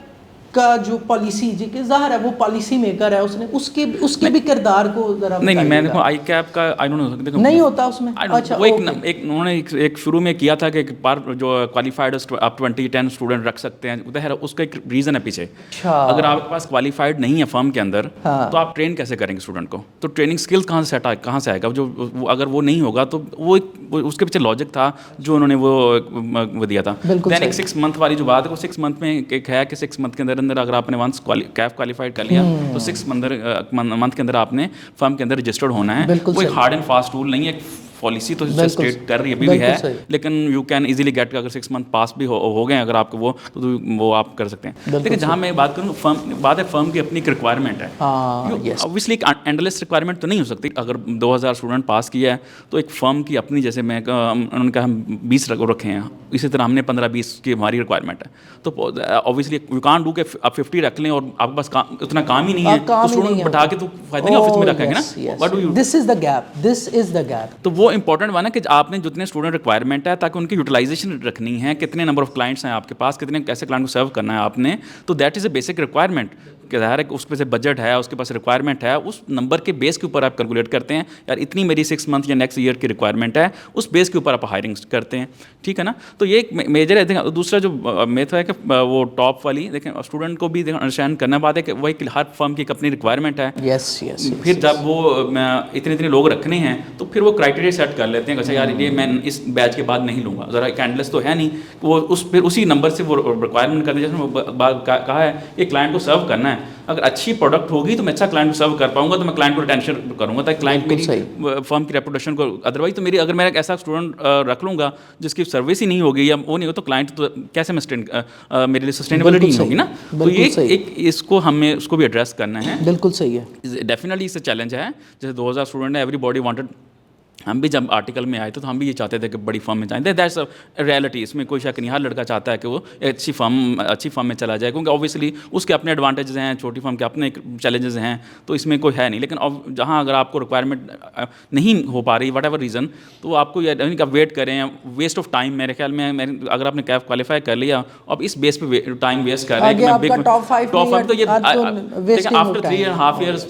Speaker 1: کا جو پالیسی, جی کہ ظاہر ہے وہ پالیسی میکر ہے, اس نے اس کے بھی کردار کو ذرا
Speaker 4: نہیں میں دیکھو آئی کیپ کا آئی ڈونٹ نو
Speaker 1: نہیں ہوتا اس میں. اچھا
Speaker 4: وہ ایک انہوں نے ایک شروع میں کیا تھا کہ جو کوالیفائڈ آپ 20-10 اسٹوڈنٹ رکھ سکتے ہیں, اس کا ایک ریزن ہے پیچھے. اگر آپ کے پاس کوالیفائڈ نہیں ہے فرم کے اندر تو آپ ٹرین کیسے کریں گے اسٹوڈنٹ کو؟ تو ٹریننگ اسکلس کہاں سے آئے گا؟ جو اگر وہ نہیں ہوگا تو وہ اس کے پیچھے لاجک تھا جو انہوں نے وہ دیا تھا. دین ایک 6 منتھ والی جو بات ہے وہ 6 منتھ میں ایک ہے کہ 6 منتھ کے اندر اگر آپ نے ونس کیف کوالیفائڈ کر لیا تو 6 منتھ کے اندر آپ نے فرم کے اندر رجسٹرڈ ہونا ہے. وہ ایک ہارڈ اینڈ فاسٹ رول نہیں ہے, پالیسی تو اسٹیٹ کر رہی ہے ابھی بھی ہے, لیکن یو کین ایزیلی گیٹ اگر 6 منتھ پاس بھی ہو گئے اگر آپ کو وہ آپ کر سکتے ہیں. لیکن جہاں میں بات کروں بات ہے فرم کی اپنی ایک ریکوائرمنٹ ہے. اوبیسلی ایک اینڈلیس ریکوائرمنٹ تو نہیں ہو سکتی. اگر 2000 اسٹوڈنٹ پاس کیا ہے تو ایک فرم کی اپنی, جیسے میں انہوں نے کہا ہم 20 رکھے ہیں, اسی طرح ہم نے 15-20 کی ہماری ریکوائرمنٹ ہے. تو اوبیسلی یو کانٹ ڈو کہ آپ 50 رکھ لیں اور آپ کے پاس اتنا کام ہی نہیں ہے تو اسٹوڈنٹ بٹھا کے تو فائدہ نہیں آفس میں رکھیں گے نا. What do you, this is
Speaker 1: the gap.
Speaker 4: تو وہ امپورٹنٹ ہوا نا کہ آپ نے جتنے اسٹوڈنٹ ریکوائرمنٹ ہے تاکہ ان کی یوٹیلائزیشن رکھنی ہے, کتنے نمبر آف کلائنٹس ہیں آپ کے پاس, کتنے کیسے کلائنٹ کو سرو کرنا ہے آپ نے, تو that is a basic requirement. کہ ظاہر ہے کہ اس کے پاس بجٹ ہے, اس کے پاس ریکوائرمنٹ ہے, اس نمبر کے بیس کے اوپر آپ کیلکولیٹ کرتے ہیں یار اتنی میری 6 منتھ یا نیکسٹ ایئر کی ریکوائرمنٹ ہے, اس بیس کے اوپر آپ ہائرنگ کرتے ہیں. ٹھیک ہے نا. تو یہ ایک میجر ہے. دیکھیں دوسرا جو میتھ ہے کہ وہ ٹاپ والی, دیکھیں اسٹوڈنٹ کو بھی انڈرسٹینڈ کرنا بات ہے کہ وہ ہر فرم کی ایک اپنی ریکوائرمنٹ ہے. پھر جب وہ اتنے لوگ رکھنے ہیں تو پھر وہ کرائٹیریا سیٹ کر لیتے ہیں کہ یار یہ میں اس بیچ کے بعد نہیں لوں گا, ذرا کینڈلس تو ہے نہیں, وہ پھر اسی نمبر سے وہ ریکوائرمنٹ کر دیں. جیسے کہا ہے یہ کلائنٹ کو سرو کرنا ہے, اگر اچھی پروڈکٹ ہوگی تو میں اچھا کلائنٹ کو سرو کر پاؤں گا, تو میں کلائنٹ کو ریٹینشن کروں گا تاکہ کلائنٹ میری فرم کی ریپوٹیشن کو. ادروائز تو میری اگر میں ایک ایسا اسٹوڈنٹ رکھ لوں گا جس کی سروس ہی نہیں ہوگی یا وہ نہیں ہو تو کلائنٹ تو کیسے میں میرے لیے سسٹینیبلٹی نہیں ہوگی نا. تو یہ ایک اس کو ہمیں اس کو بھی ایڈریس کرنا ہے.
Speaker 1: بالکل صحیح ہے.
Speaker 4: ڈیفینیٹلی اس سے چیلنج ہے. جیسے 2000 اسٹوڈنٹ ہے, ایوری باڈی وانٹڈ, ہم بھی جب آرٹیکل میں آئے تھے تو ہم بھی یہ چاہتے تھے کہ بڑی فرم میں جائیں. دیٹس اے ریئلٹی, اس میں کوئی شک نہیں. ہر لڑکا چاہتا ہے کہ وہ اچھی فرم میں چلا جائے, کیونکہ اوبیسلی اس کے اپنے ایڈوانٹیجز ہیں, چھوٹی فرم کے اپنے چیلنجز ہیں, تو اس میں کوئی ہے نہیں. لیکن جہاں اگر آپ کو ریکوائرمنٹ نہیں ہو پا رہی وٹ ایور ریزن, تو آپ کو یہ ویٹ کریں, ویسٹ آف ٹائم. میرے خیال میں اگر آپ نے کیف کوالیفائی کر لیا, اب اس بیس پہ ٹائم ویسٹ کر رہے ہیں کہ میں ٹاپ 5 تو یہ after 3.5 years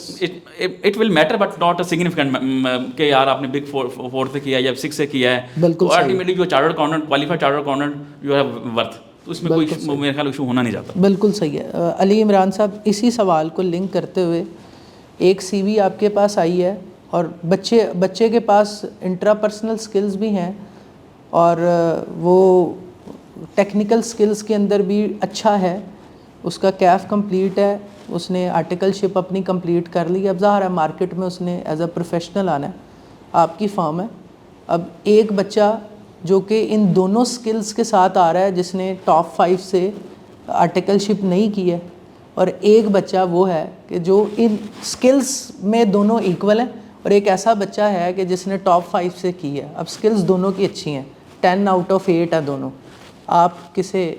Speaker 4: it will matter but not a significant کہ یار آپ نے بگ 4 سے کیا یا 6 سے کیا ہے, تو الٹیمیٹلی جو chartered accountant qualified chartered accountant you have worth, تو اس میں کوئی میرے خیال ایشو ہونا نہیں چاہتا.
Speaker 1: بالکل صحیح ہے. علی عمران صاحب, اسی سوال کو لنک کرتے ہوئے ایک سی وی آپ کے پاس آئی ہے اور بچے کے پاس انٹرا پرسنل سکلز بھی ہیں اور وہ ٹیکنیکل سکلز کے اندر بھی اچھا ہے, اس کا کیف کمپلیٹ ہے, اس نے آرٹیکل شپ اپنی کمپلیٹ کر لی. اب ظاہر ہے مارکیٹ میں اس نے ایز اے پروفیشنل آنا ہے, آپ کی فارم ہے. اب ایک بچہ جو کہ ان دونوں سکلز کے ساتھ آ رہا ہے, جس نے ٹاپ 5 سے آرٹیکل شپ نہیں کی ہے, اور ایک بچہ وہ ہے کہ جو ان سکلز میں دونوں ایکول ہیں, اور ایک ایسا بچہ ہے کہ جس نے ٹاپ 5 سے کی ہے. اب سکلز دونوں کی اچھی ہیں, 10 آؤٹ آف 8 ہیں دونوں. آپ کسے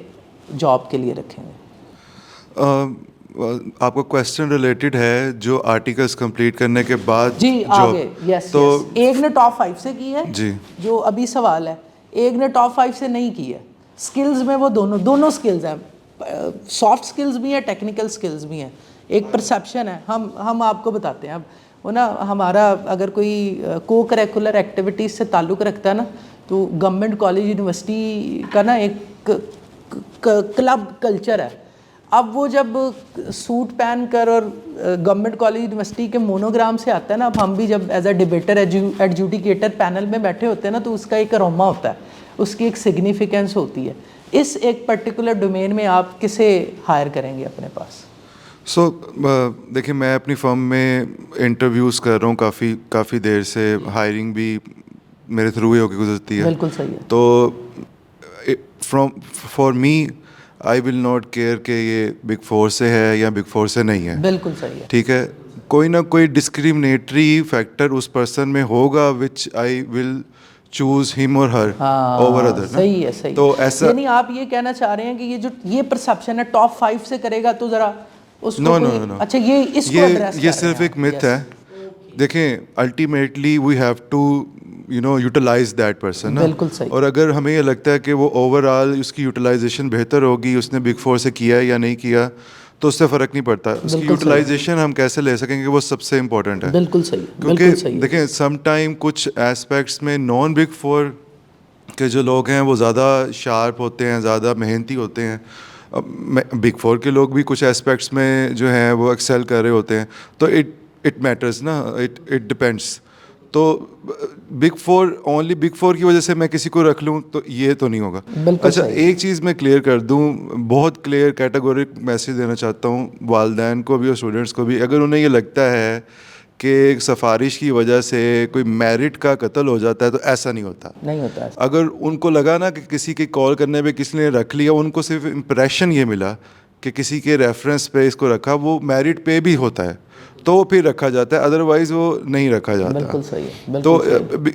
Speaker 1: جاب کے لیے رکھیں گے؟
Speaker 5: آپ کا کویسچن ریلیٹڈ ہے جو آرٹیکلس کمپلیٹ کرنے کے بعد
Speaker 1: جی آگے. یس
Speaker 5: تو
Speaker 1: ایک نے ٹاپ 5 سے کی ہے
Speaker 5: جی
Speaker 1: جو ابھی سوال ہے, ایک نے ٹاپ 5 سے نہیں کی ہے. سکلز میں وہ دونوں سکلز ہیں, سافٹ سکلز بھی ہیں, ٹیکنیکل سکلز بھی ہیں. ایک پرسیپشن ہے, ہم آپ کو بتاتے ہیں. اب وہ نا ہمارا اگر کوئی کو کریکولر ایکٹیویٹیز سے تعلق رکھتا ہے نا, تو گورنمنٹ کالج یونیورسٹی کا نا ایک کلب کلچر ہے. اب وہ جب سوٹ پہن کر اور گورنمنٹ کالج یونیورسٹی کے مونوگرام سے آتا ہے نا, اب ہم بھی جب ایز اے ڈیبیٹر ایڈجوڈیکیٹر پینل میں بیٹھے ہوتے ہیں نا, تو اس کا ایک اروما ہوتا ہے, اس کی ایک سگنیفیکینس ہوتی ہے. اس ایک پرٹیکولر ڈومین میں آپ کسے ہائر کریں گے اپنے پاس؟
Speaker 5: سو دیکھیں میں اپنی فرم میں انٹرویوز کر رہا ہوں کافی دیر سے, ہائرنگ بھی میرے تھرو ہی ہو کے گزرتی ہے.
Speaker 1: بالکل صحیح ہے.
Speaker 5: تو for me I will not care کہ یہ بگ 4 سے ہے یا بگ 4 سے نہیں ہے.
Speaker 1: بالکل صحیح ہے.
Speaker 5: ٹھیک ہے, کوئی نہ کوئی ڈسکریمنیٹری فیکٹر اس پرسن میں ہوگا وچ آئی ول چوز ہم اور ہر اوور ادر.
Speaker 1: صحیح ہے, صحیح.
Speaker 5: تو ایسا
Speaker 1: یعنی آپ یہ کہنا چاہ رہے ہیں کہ یہ پرسیپشن ہے ٹاپ 5 سے کرے گا تو ذرا اس کو اچھا یہ اس کو ایڈریس
Speaker 5: یہ صرف ایک متھ ہے. دیکھیں ultimately we have to utilize that person.
Speaker 1: بالکل صحیح.
Speaker 5: اور اگر ہمیں یہ لگتا ہے کہ وہ اوور آل اس کی یوٹیلائزیشن بہتر ہوگی, اس نے بگ 4 سے کیا یا نہیں کیا, تو اس سے فرق نہیں پڑتا. اس کی یوٹیلائزیشن ہم کیسے لے سکیں گے, وہ سب سے امپورٹنٹ ہے.
Speaker 1: بالکل صحیح.
Speaker 5: کیونکہ دیکھیں سم ٹائم کچھ ایسپیکٹس میں نان بگ 4 کے جو لوگ ہیں وہ زیادہ شارپ ہوتے ہیں, زیادہ محنتی ہوتے ہیں. بگ 4 کے لوگ بھی کچھ ایسپیکٹس میں جو ہیں وہ ایکسیل کر رہے ہوتے ہیں. تو اٹ میٹرز نا, اٹ ڈپینڈس. تو بگ 4 اونلی بگ 4 کی وجہ سے میں کسی کو رکھ لوں تو یہ تو نہیں ہوگا. اچھا ایک چیز میں کلیئر کر دوں, بہت کلیئر کیٹیگورک میسیج دینا چاہتا ہوں والدین کو بھی اور اسٹوڈنٹس کو بھی. اگر انہیں یہ لگتا ہے کہ ایک سفارش کی وجہ سے کوئی میرٹ کا قتل ہو جاتا ہے, تو ایسا نہیں ہوتا.
Speaker 1: نہیں ہوتا.
Speaker 5: اگر ان کو لگا نا کہ کسی کے کال کرنے پہ کسی نے رکھ لیا, ان کو صرف امپریشن یہ ملا کہ کسی کے ریفرنس پہ اس کو رکھا, وہ میرٹ پہ بھی ہوتا ہے تو وہ پھر رکھا جاتا ہے, ادروائز وہ نہیں رکھا جاتا.
Speaker 1: بالکل صحیح.
Speaker 5: تو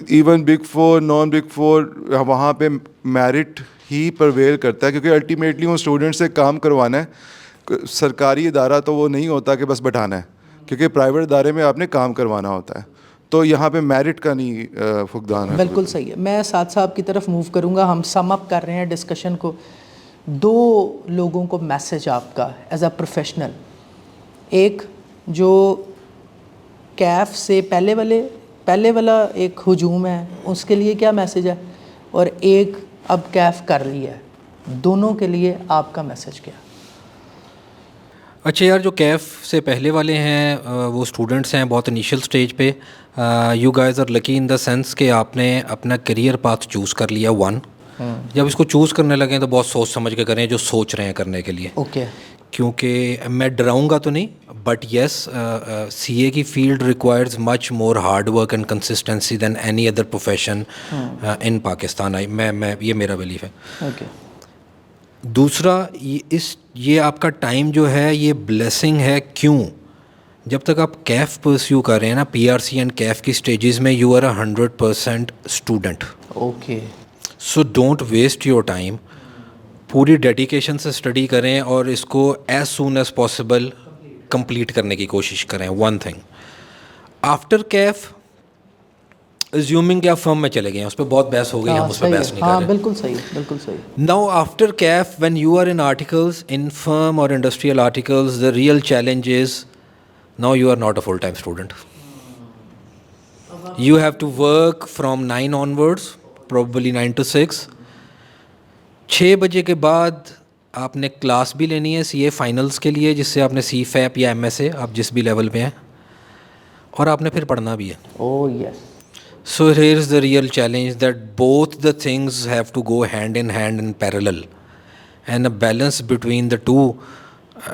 Speaker 5: ایون بگ 4 نان بگ 4 وہاں پہ میرٹ ہی پرویل کرتا ہے, کیونکہ الٹیمیٹلی وہ اسٹوڈنٹ سے کام کروانا ہے. سرکاری ادارہ تو وہ نہیں ہوتا کہ بس بٹھانا ہے, کیونکہ پرائیویٹ ادارے میں آپ نے کام کروانا ہوتا ہے. تو یہاں پہ میرٹ کا نہیں فقدان ہے.
Speaker 1: بالکل صحیح ہے. میں ساتھ صاحب کی طرف موو کروں گا. ہم سم اپ کر رہے ہیں ڈسکشن کو. 2 لوگوں کو میسج آپ کا ایز اے پروفیشنل, ایک جو کیف سے پہلے والا ایک ہجوم ہے اس کے لیے کیا میسج ہے, اور ایک اب کیف کر رہی ہے, دونوں کے لیے آپ کا میسج کیا؟
Speaker 2: اچھا یار, جو کیف سے پہلے والے ہیں وہ اسٹوڈنٹس ہیں بہت انیشیل سٹیج پہ. You guys are lucky in the sense کہ آپ نے اپنا کیریئر پاتھ چوز کر لیا. جب اس کو چوز کرنے لگیں تو بہت سوچ سمجھ کے کریں جو سوچ رہے ہیں کرنے کے لیے.
Speaker 1: اوکے.
Speaker 2: کیونکہ میں ڈراؤں گا تو نہیں, بٹ یس سی اے کی field requires much more hard work and consistency than any other profession in Pakistan. میں یہ میرا بلیف ہے.
Speaker 1: اوکے.
Speaker 2: دوسرا یہ آپ کا ٹائم جو ہے یہ بلیسنگ ہے. کیوں؟ جب تک آپ کیف پرسیو کر رہے ہیں نا, پی آر سی اینڈ کیف کی سٹیجز میں you are 100% student.
Speaker 1: Okay.
Speaker 2: So don't waste your time. پوری ڈیڈیکیشن سے اسٹڈی کریں اور اس کو as soon as possible complete کرنے کی کوشش کریں. One thing after CAF, assuming کہ آپ فرم میں چلے گئے ہیں, اس پہ بہت بحث ہو گئی, ہم اس پہ بحث نہیں کر رہے.
Speaker 1: بالکل صحیح, بالکل صحیح.
Speaker 2: Now after CAF when you are in articles in firm اور industrial articles, the real challenge is now you are not a full time student. You have to work from 9 onwards, probably 9 to 6. 6 بجے کے بعد آپ نے class بھی لینی ہے سی اے finals کے لیے, جس سے آپ نے سی فیپ یا ایم ایس اے, آپ جس بھی لیول پہ ہیں, اور آپ نے پھر پڑھنا بھی ہے.
Speaker 1: اوہ یس.
Speaker 2: So here is the real challenge that both the things have to go hand in parallel, and a balance between the two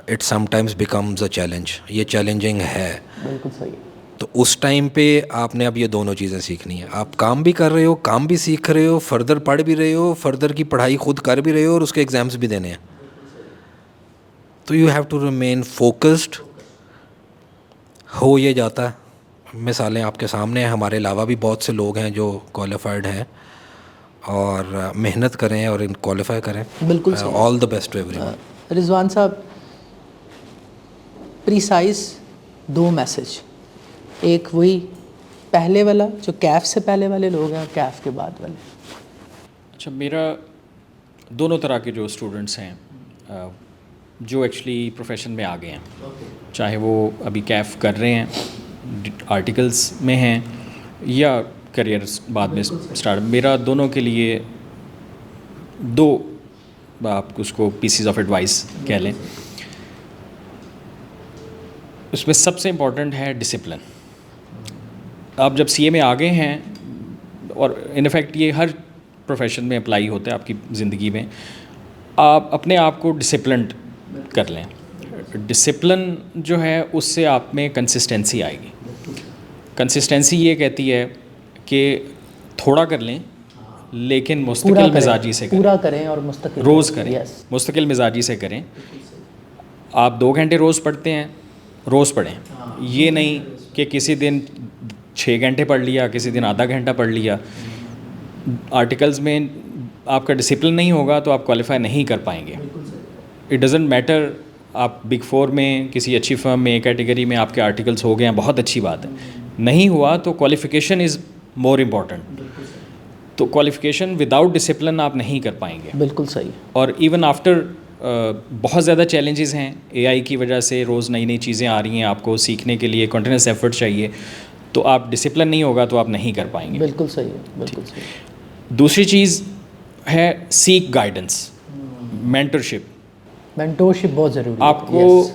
Speaker 2: it sometimes becomes a challenge. یہ challenging ہے.
Speaker 1: بالکل صحیح.
Speaker 2: تو اس ٹائم پہ آپ نے اب یہ دونوں چیزیں سیکھنی ہیں. آپ کام بھی کر رہے ہو, کام بھی سیکھ رہے ہو, فردر پڑھ بھی رہے ہو, فردر کی پڑھائی خود کر بھی رہے ہو, اور اس کے ایگزامس بھی دینے ہیں. تو you have to remain focused. ہو یہ جاتا ہے, مثالیں آپ کے سامنے ہیں, ہمارے علاوہ بھی بہت سے لوگ ہیں جو کوالیفائڈ ہیں, اور محنت کریں اور ان کوالیفائی کریں.
Speaker 1: بالکل
Speaker 2: all the best to everyone.
Speaker 1: Rizwan sahab, precise 2 message, ایک وہی پہلے والا جو کیف سے پہلے والے لوگ ہیں اور کیف کے بعد والے.
Speaker 3: اچھا, میرا دونوں طرح کے جو اسٹوڈنٹس ہیں جو ایکچولی پروفیشن میں آ گئے ہیں, چاہے وہ ابھی کیف کر رہے ہیں, آرٹیکلس میں ہیں, یا کریئر بعد میں اسٹارٹ, میرا دونوں کے لیے 2 آپ اس کو پیسز آف ایڈوائس کہہ لیں. اس میں سب سے امپورٹنٹ ہے ڈسپلن. آپ جب سی اے میں آ گئے ہیں, اور انفیکٹ یہ ہر پروفیشن میں اپلائی ہوتا ہے آپ کی زندگی میں, آپ اپنے آپ کو ڈسپلنڈ کر لیں. ڈسپلن جو ہے اس سے آپ میں کنسسٹنسی آئے گی. کنسسٹنسی یہ کہتی ہے کہ تھوڑا کر لیں لیکن مستقل مزاجی سے کریں,
Speaker 1: پورا کریں اور مستقل
Speaker 3: روز کریں, مستقل مزاجی سے کریں. آپ 2 گھنٹے روز پڑھتے ہیں, روز پڑھیں. یہ نہیں کہ کسی دن 6 گھنٹے پڑھ لیا, کسی دن آدھا گھنٹہ پڑھ لیا. آرٹیکلز میں آپ کا ڈسپلن نہیں ہوگا تو آپ کوالیفائی نہیں کر پائیں گے. اٹ ڈزنٹ میٹر آپ بگ 4 میں کسی اچھی فرم میں کیٹیگری میں آپ کے آرٹیکلس ہو گئے ہیں, بہت اچھی بات ہے. نہیں ہوا تو کوالیفیکیشن از مور امپورٹنٹ. تو کوالیفیکیشن وداؤٹ ڈسپلن آپ نہیں کر پائیں گے.
Speaker 1: بالکل صحیح.
Speaker 3: اور ایون آفٹر بہت زیادہ چیلنجز ہیں اے آئی کی وجہ سے, روز نئی نئی چیزیں آ رہی ہیں, آپ کو سیکھنے کے لیے کنٹینیوس ایفرٹ چاہیے. تو آپ ڈسپلن نہیں ہوگا تو آپ نہیں کر پائیں گے.
Speaker 1: بالکل صحیح ہے, بالکل صحیح.
Speaker 3: دوسری چیز ہے سیک گائیڈنس, مینٹرشپ.
Speaker 1: مینٹورشپ بہت ضروری ہے.
Speaker 3: آپ کو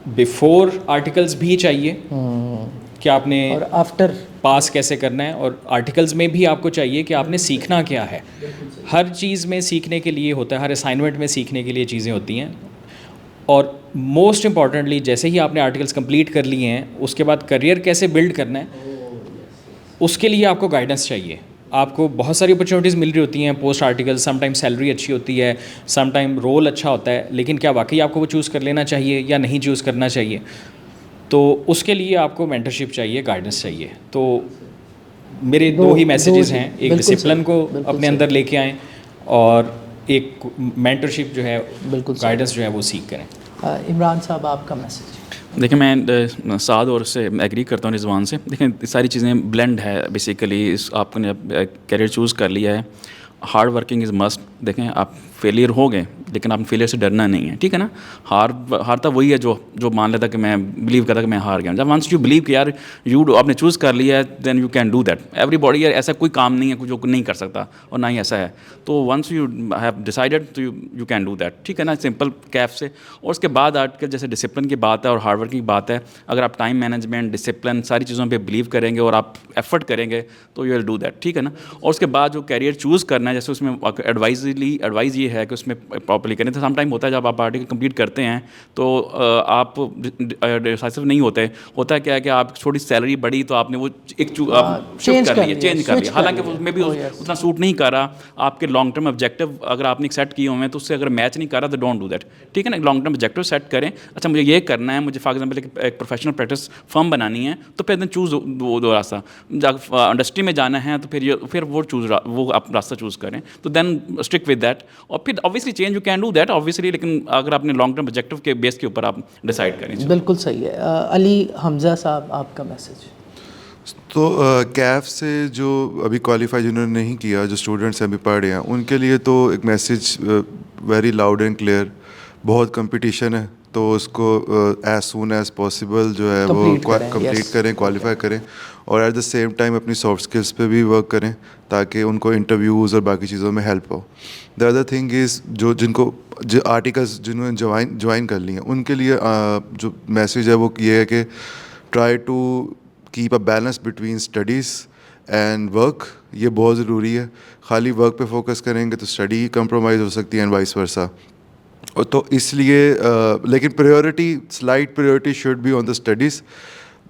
Speaker 3: بیفور آرٹیکلس بھی چاہیے کہ آپ نے
Speaker 1: اور آفٹر
Speaker 3: پاس کیسے کرنا ہے, اور آرٹیکلز میں بھی آپ کو چاہیے کہ آپ نے سیکھنا کیا ہے. ہر چیز میں سیکھنے کے لیے ہوتا ہے, ہر اسائنمنٹ میں سیکھنے کے لیے چیزیں ہوتی ہیں. اور موسٹ امپورٹنٹلی جیسے ہی آپ نے آرٹیکلس کمپلیٹ کر لیے ہیں, اس کے بعد کریئر کیسے بلڈ کرنا ہے, اس کے لیے آپ کو گائیڈنس چاہیے. آپ کو بہت ساری اپرچونیٹیز مل رہی ہوتی ہیں post article, some time salary اچھی ہوتی ہے, سم ٹائم رول اچھا ہوتا ہے, لیکن کیا واقعی آپ کو وہ چوز کر لینا چاہیے یا نہیں چوز کرنا چاہیے. تو اس کے لیے آپ کو مینٹرشپ چاہیے, گائیڈنس چاہیے. تو میرے 2 ہی میسیجز ہیں, ایک ڈسپلن کو اپنے اندر لے کے آئیں, اور ایک مینٹرشپ جو ہے, گائیڈنس جو ہے وہ سیکھ کریں.
Speaker 1: عمران صاحب آپ کا میسیج.
Speaker 4: دیکھیں میں سعد اور اس سے ایگری کرتا ہوں رضوان سے. دیکھیں ساری چیزیں بلینڈ ہے بیسیکلی. آپ نے کیریئر چوز کر لیا ہے, ہارڈ ورکنگ از مسٹ. دیکھیں آپ فیلئر ہو گئے لیکن آپ فیلئر سے ڈرنا نہیں ہے, ٹھیک ہے نا. ہارتا وہی ہے جو مان لیتا کہ میں بلیو کرتا کہ میں ہار گیا ہوں. جب ونس یو بلیو کہ یار آپ نے چوز کر لیا ہے, then you can do that. ایوری باڈی, یار ایسا کوئی کام نہیں ہے جو نہیں کر سکتا, اور نہ ہی ایسا ہے. تو ونس یو ہیو ڈیسائیڈیڈ تو یو کین ڈو دیٹ, ٹھیک ہے نا. سمپل کیف سے. اور اس کے بعد آرٹیکل جیسے ڈسپلن کی بات ہے اور ہارڈ ورکنگ کی بات ہے, اگر آپ ٹائم مینجمنٹ, ڈسپلن, ساری چیزوں پہ بلیو کریں گے اور آپ ایفرٹ کریں گے تو یو ول ڈو دیٹ, ٹھیک ہے نا. اور اس کے بعد جو کیریئر چوز کرنا ہے, جیسے اس میں ایڈوائز یہ ہے کہ اس میں پراپرلی کریں. تو سم ٹائم ہوتا ہے جب آپ آرٹیکل کمپلیٹ کرتے ہیں تو آپ ڈیسائسو نہیں ہوتے. ہوتا ہے کیا ہے کہ آپ چھوٹی سیلری بڑھی تو آپ نے وہ ایک شفٹ کر لیا, چینج کر لیا, حالانکہ اس میں بھی اتنا سوٹ نہیں کر رہا. آپ کے لانگ ٹرم آبجیکٹو اگر آپ نے سیٹ کیے ہوئے ہیں تو اس سے اگر میچ نہیں کر رہا تو ڈونٹ ڈو دیٹ, ٹھیک ہے نا. لانگ ٹرم آبجیکٹو سیٹ کریں. اچھا مجھے یہ کرنا ہے, مجھے فار ایگزامپل ایک پروفیشنل پریکٹس فرم بنانی ہے, تو پھر دین چوز وہ راستہ. جب انڈسٹری میں جانا ہے تو پھر وہ آپ راستہ چوز کریں. تو دین اسٹک ود دیٹ. اور پھر obviously change you can do that obviously, لیکن اگر آپ نے لانگ ٹرم آبجیکٹو کے بیس کے اوپر آپ ڈیسائیڈ کریں.
Speaker 1: بالکل صحیح ہے. علی حمزہ صاحب آپ کا میسیج.
Speaker 5: تو کیف سے جو ابھی کوالیفائی جنہوں نے نہیں کیا, جو اسٹوڈنٹس ابھی پڑھ رہے ہیں, ان کے لیے تو ایک message very loud and clear. بہت کمپٹیشن ہے, تو اس کو ایز سون ایز پاسبل جو ہے وہ کمپلیٹ کریں, کوالیفائی کریں. اور ایٹ دا سیم ٹائم اپنی سافٹ اسکلس پہ بھی ورک کریں تاکہ ان کو انٹرویوز اور باقی چیزوں میں help who. The other thing is جو آرٹیکلس جنہوں نے جوائن کر لی ہیں, ان کے لیے جو میسیج ہے وہ یہ ہے کہ try to keep a balance between studies and work. یہ بہت ضروری ہے. خالی ورک پہ فوکس کریں گے تو اسٹڈی کمپرومائز ہو سکتی ہے اینڈ وائس ورسا. تو اس لیے لیکن slight priority should be on the studies.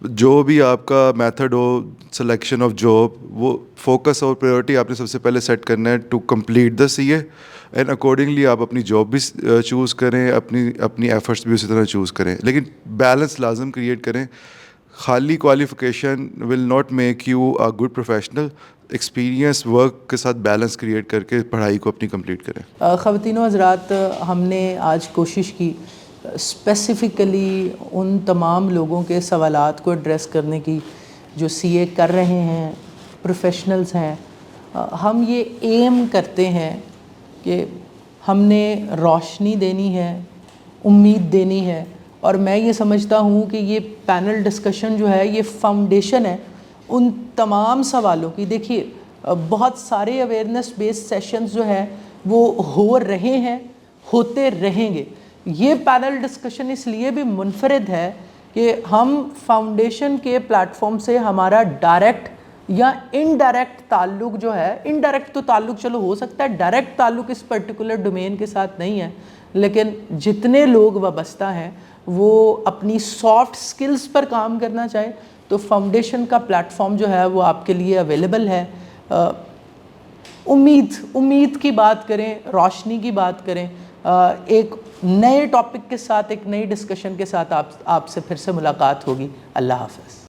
Speaker 5: جو بھی آپ کا میتھڈ ہو سلیکشن آف جاب, وہ فوکس اور پریورٹی آپ نے سب سے پہلے سیٹ کرنا ہے to complete the C A, and accordingly آپ اپنی جاب بھی چوز کریں, اپنی ایفرٹس بھی اسی طرح چوز کریں, لیکن بیلنس لازم کریٹ کریں. خالی qualification will not make you a good professional. Experience work کے ساتھ بیلنس کریٹ کر کے پڑھائی کو اپنی کمپلیٹ کریں.
Speaker 1: خواتین و حضرات, ہم نے آج کوشش کی اسپیسیفکلی ان تمام لوگوں کے سوالات کو ایڈریس کرنے کی جو سی اے کر رہے ہیں, پروفیشنلز ہیں. ہم یہ ایم کرتے ہیں کہ ہم نے روشنی دینی ہے, امید دینی ہے, اور میں یہ سمجھتا ہوں کہ یہ پینل ڈسکشن جو ہے یہ فاؤنڈیشن ہے ان تمام سوالوں کی. دیکھیے بہت سارے اویئرنیس بیسڈ سیشنز جو ہے وہ ہو رہے ہیں, ہوتے رہیں گے. یہ پینل ڈسکشن اس لیے بھی منفرد ہے کہ ہم فاؤنڈیشن کے پلیٹ فارم سے ہمارا ڈائریکٹ یا انڈائریکٹ تعلق جو ہے, انڈائریکٹ تو تعلق چلو ہو سکتا ہے, ڈائریکٹ تعلق اس پرٹیکولر ڈومین کے ساتھ نہیں ہے, لیکن جتنے لوگ وابستہ ہیں وہ اپنی سافٹ سکلز پر کام کرنا چاہیں تو فاؤنڈیشن کا پلیٹ فارم جو ہے وہ آپ کے لیے اویلیبل ہے. امید کی بات کریں, روشنی کی بات کریں, ایک نئے ٹاپک کے ساتھ, ایک نئی ڈسکشن کے ساتھ آپ سے پھر سے ملاقات ہوگی. اللہ حافظ.